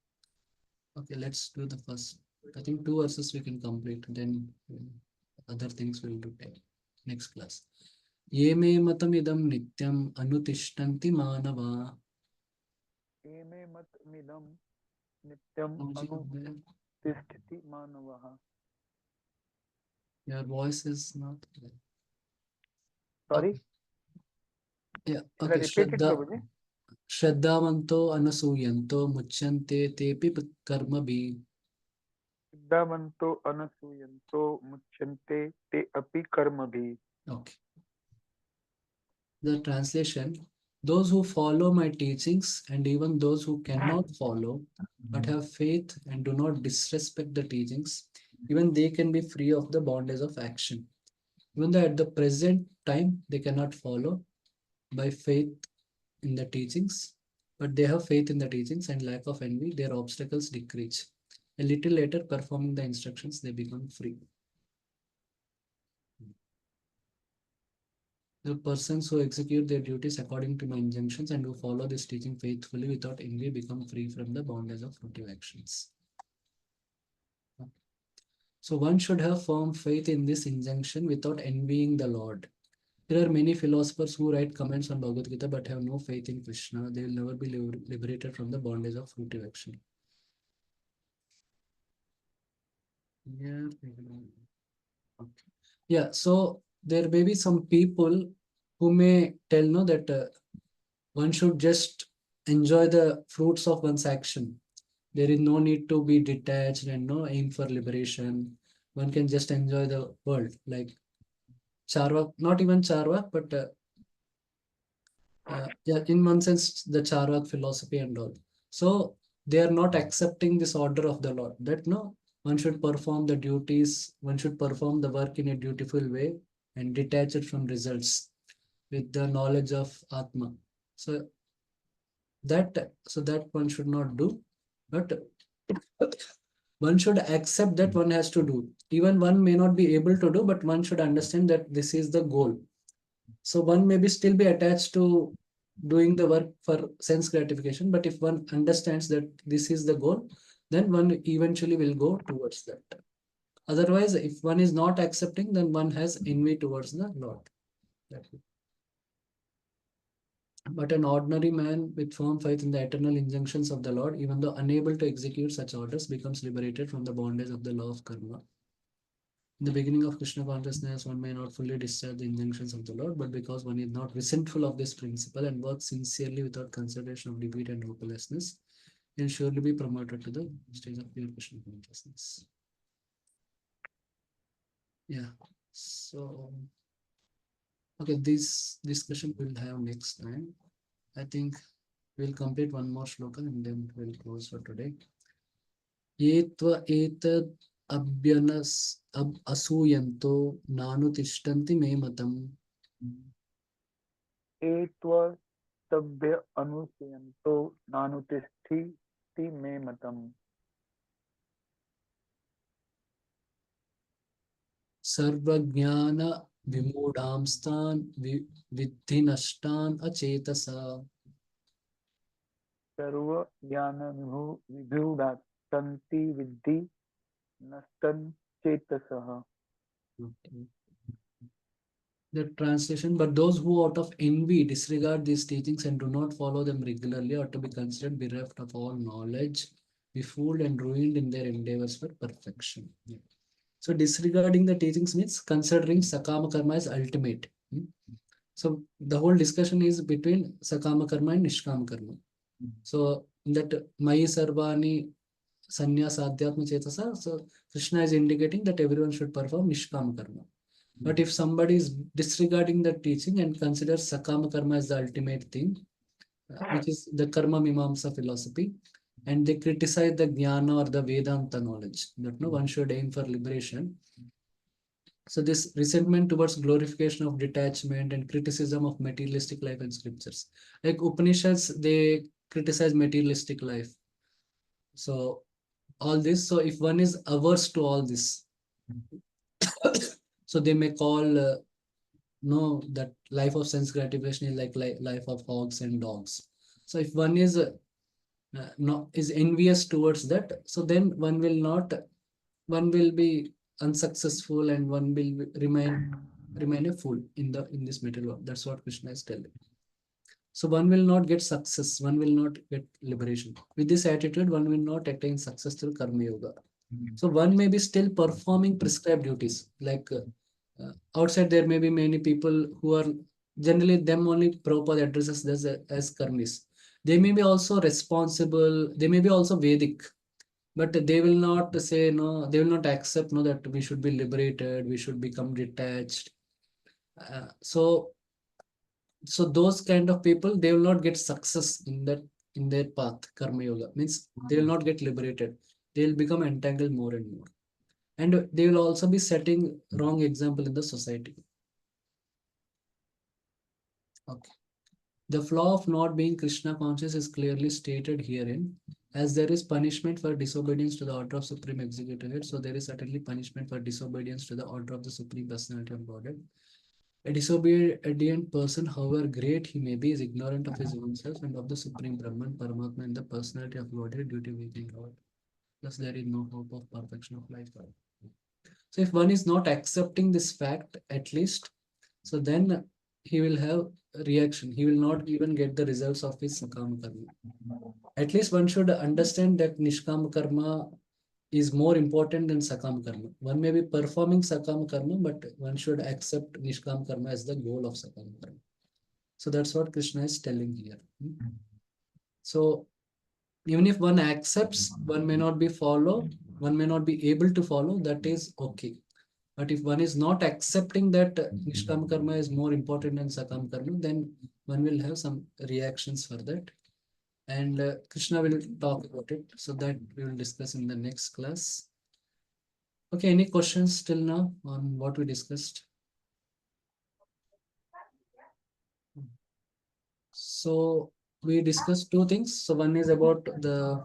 Okay, let's do the first. I think 2 verses we can complete, then other things we'll do next class. Ye me matam idam nityam anutishtanti manava. Eme mat midam nityam anutishthiti manavaha. Your voice is not clear. Sorry? Okay. Yeah, Should I okay. repeat it, Prabhuji? Shraddhavanto anasuyanto muchyante tepi karmabhi. Siddhavanto anasuyanto muchyante te api karmabhi. Okay. The translation: those who follow my teachings, and even those who cannot follow but have faith and do not disrespect the teachings, even they can be free of the bondage of action. Even though at the present time they cannot follow by faith in the teachings, but they have faith in the teachings and lack of envy, their obstacles decrease. A little later, performing the instructions, they become free. The persons who execute their duties according to my injunctions and who follow this teaching faithfully without envy become free from the bondage of fruitive actions. So one should have firm faith in this injunction without envying the Lord. There are many philosophers who write comments on Bhagavad Gita but have no faith in Krishna. They will never be liberated from the bondage of fruitive action. Yeah. Okay. Yeah. So there may be some people who may tell no that one should just enjoy the fruits of one's action. There is no need to be detached and no aim for liberation. One can just enjoy the world, like Charvak, not even Charvak, but yeah, in one sense, the Charak philosophy and all. So they are not accepting this order of the Lord that no, one should perform the duties, one should perform the work in a dutiful way and detach it from results with the knowledge of Atma. So that one should not do, but one should accept that one has to do. Even one may not be able to do, but one should understand that this is the goal. So one may be still be attached to doing the work for sense gratification, but if one understands that this is the goal, then one eventually will go towards that. Otherwise, if one is not accepting, then one has envy towards the Lord. But an ordinary man with firm faith in the eternal injunctions of the Lord, even though unable to execute such orders, becomes liberated from the bondage of the law of karma. In the beginning of Krishna consciousness, one may not fully discharge the injunctions of the Lord, but because one is not resentful of this principle and works sincerely without consideration of defeat and hopelessness, he will surely be promoted to the stage of pure Krishna consciousness. Yeah. So, okay, this discussion we'll have next time. I think we'll complete one more shloka and then we'll close for today. Yetva etad asuyanto nanu tishtanti me matam. etva tabhya anusayanto nanutishti me matam. Sarvajnana vimudamstan vidhi nashtan achetasa. Sarva jnana vibhudatanti vidhi nastan chetasaha. Okay. The translation, but those who out of envy disregard these teachings and do not follow them regularly are to be considered bereft of all knowledge, be fooled and ruined in their endeavors for perfection. Yeah. So disregarding the teachings means considering Sakama Karma as ultimate. So the whole discussion is between Sakama Karma and Nishkama Karma. So that Mayi Sarvani Sanyas Adhyatma Chetasa, so Krishna is indicating that everyone should perform Nishkama Karma. But if somebody is disregarding the teaching and considers Sakama Karma as the ultimate thing, which is the Karma Mimamsa philosophy, and they criticize the Jnana or the Vedanta knowledge, that no one should aim for liberation. So this resentment towards glorification of detachment and criticism of materialistic life and scriptures. Like Upanishads, they criticize materialistic life. So all this, so if one is averse to all this, so they may call no, that life of sense gratification is like life of hogs and dogs. So if one is is envious towards that, so then one will be unsuccessful and one will remain a fool in this material world. That's what Krishna is telling. So one will not get success, one will not get liberation. With this attitude, one will not attain success through karma yoga. So one may be still performing prescribed duties. Like outside there may be many people who are generally them only Prabhupada addresses as karmis. They may be also responsible, they may be also Vedic, but they will not say no, they will not accept no that we should be liberated, we should become detached. So those kind of people, they will not get success in their path. Karma yoga means they will not get liberated, they will become entangled more and more, and they will also be setting wrong example in the society. Okay. The flaw of not being Krishna conscious is clearly stated herein. As there is punishment for disobedience to the order of Supreme Executive Head, so there is certainly punishment for disobedience to the order of the Supreme Personality of Godhead. A disobedient person, however great he may be, is ignorant of his own self and of the Supreme Brahman, Paramatma, and the personality of Godhead due to weakening God. Thus, there is no hope of perfection of life. So, if one is not accepting this fact, at least, so then he will have a reaction. He will not even get the results of his Sakama Karma. At least one should understand that Nishkama Karma is more important than Sakama Karma. One may be performing Sakama Karma, but one should accept Nishkama Karma as the goal of Sakama Karma. So that's what Krishna is telling here. So even if one accepts, one may not be able to follow, that is okay. But if one is not accepting that Nishkam Karma is more important than Sakam Karma, then one will have some reactions for that. And Krishna will talk about it. So that we will discuss in the next class. Okay, any questions till now on what we discussed? So we discussed two things. So one is about the,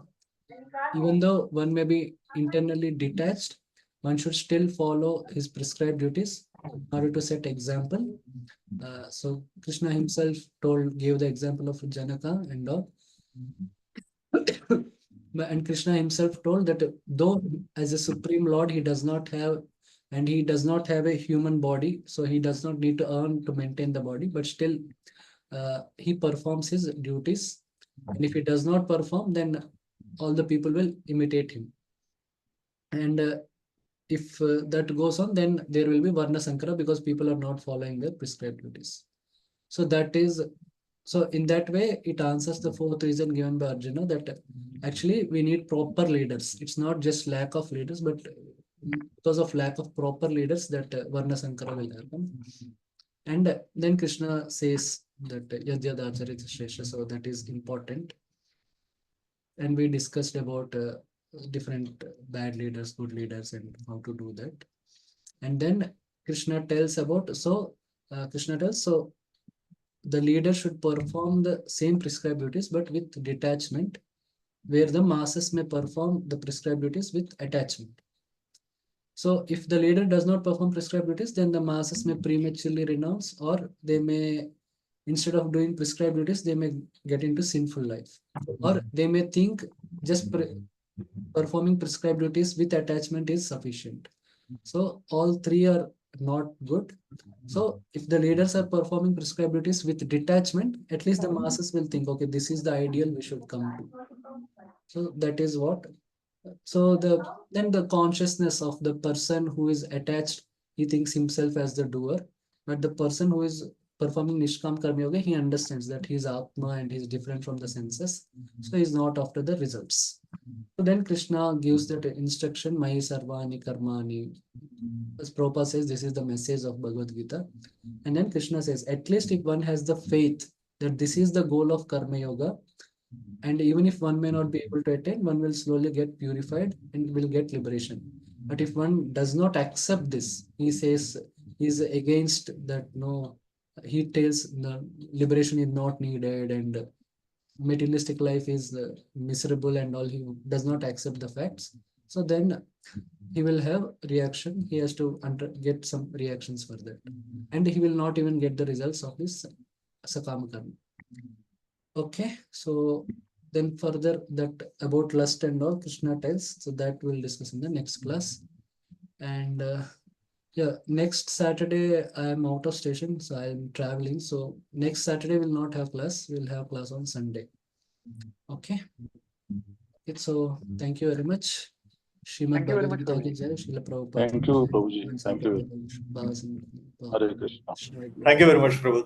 even though one may be internally detached, one should still follow his prescribed duties in order to set example. So Krishna himself gave the example of Janaka and all. And Krishna himself told that though as a supreme lord he does not have, and he does not have a human body, so he does not need to earn to maintain the body, but still he performs his duties. And if he does not perform, then all the people will imitate him. And if that goes on, then there will be Varna Sankara, because people are not following their prescribed duties. So that is, so in that way, it answers the fourth reason given by Arjuna, that actually we need proper leaders. It's not just lack of leaders, but because of lack of proper leaders, that Varna Sankara will happen. And then Krishna says that Yadyad Acharita Shesha, so that is important. And we discussed about different bad leaders, good leaders, and how to do that. And then Krishna tells about, so Krishna tells, so the leader should perform the same prescribed duties, but with detachment, where the masses may perform the prescribed duties with attachment. So if the leader does not perform prescribed duties, then the masses may prematurely renounce, or they may, instead of doing prescribed duties, they may get into sinful life. Or they may think just performing prescribed duties with attachment is sufficient. So all three are not good. So if the leaders are performing prescribed duties with detachment, at least the masses will think, okay, this is the ideal we should come to. So that is what. So then the consciousness of the person who is attached, he thinks himself as the doer, but the person who is performing Nishkam Karma Yoga, he understands that he is Atma and he is different from the senses. So he is not after the results. So then Krishna gives that instruction, Mai Sarvani Karmani. As Prabhupada says, this is the message of Bhagavad Gita. And then Krishna says, at least if one has the faith that this is the goal of Karma Yoga, and even if one may not be able to attain, one will slowly get purified and will get liberation. But if one does not accept this, he says he's against that, no, he tells the liberation is not needed and materialistic life is miserable and all, he does not accept the facts. So then he will have reaction. He has to get some reactions for that. And he will not even get the results of his Sakama Karma. Okay, so then further that about lust and all Krishna tells, so that we'll discuss in the next class. And yeah, next Saturday I am out of station, so I am traveling. So next Saturday we'll not have class. We'll have class on Sunday. Okay. So thank you very much. Srimad Thank you very Bhagavad much, Gita ki Prabhuji. jai, Srila Prabhupada. Thank you, Prabhuji. Once Thank you. again, Hare Krishna. Krishna. Thank you very much, Prabhu.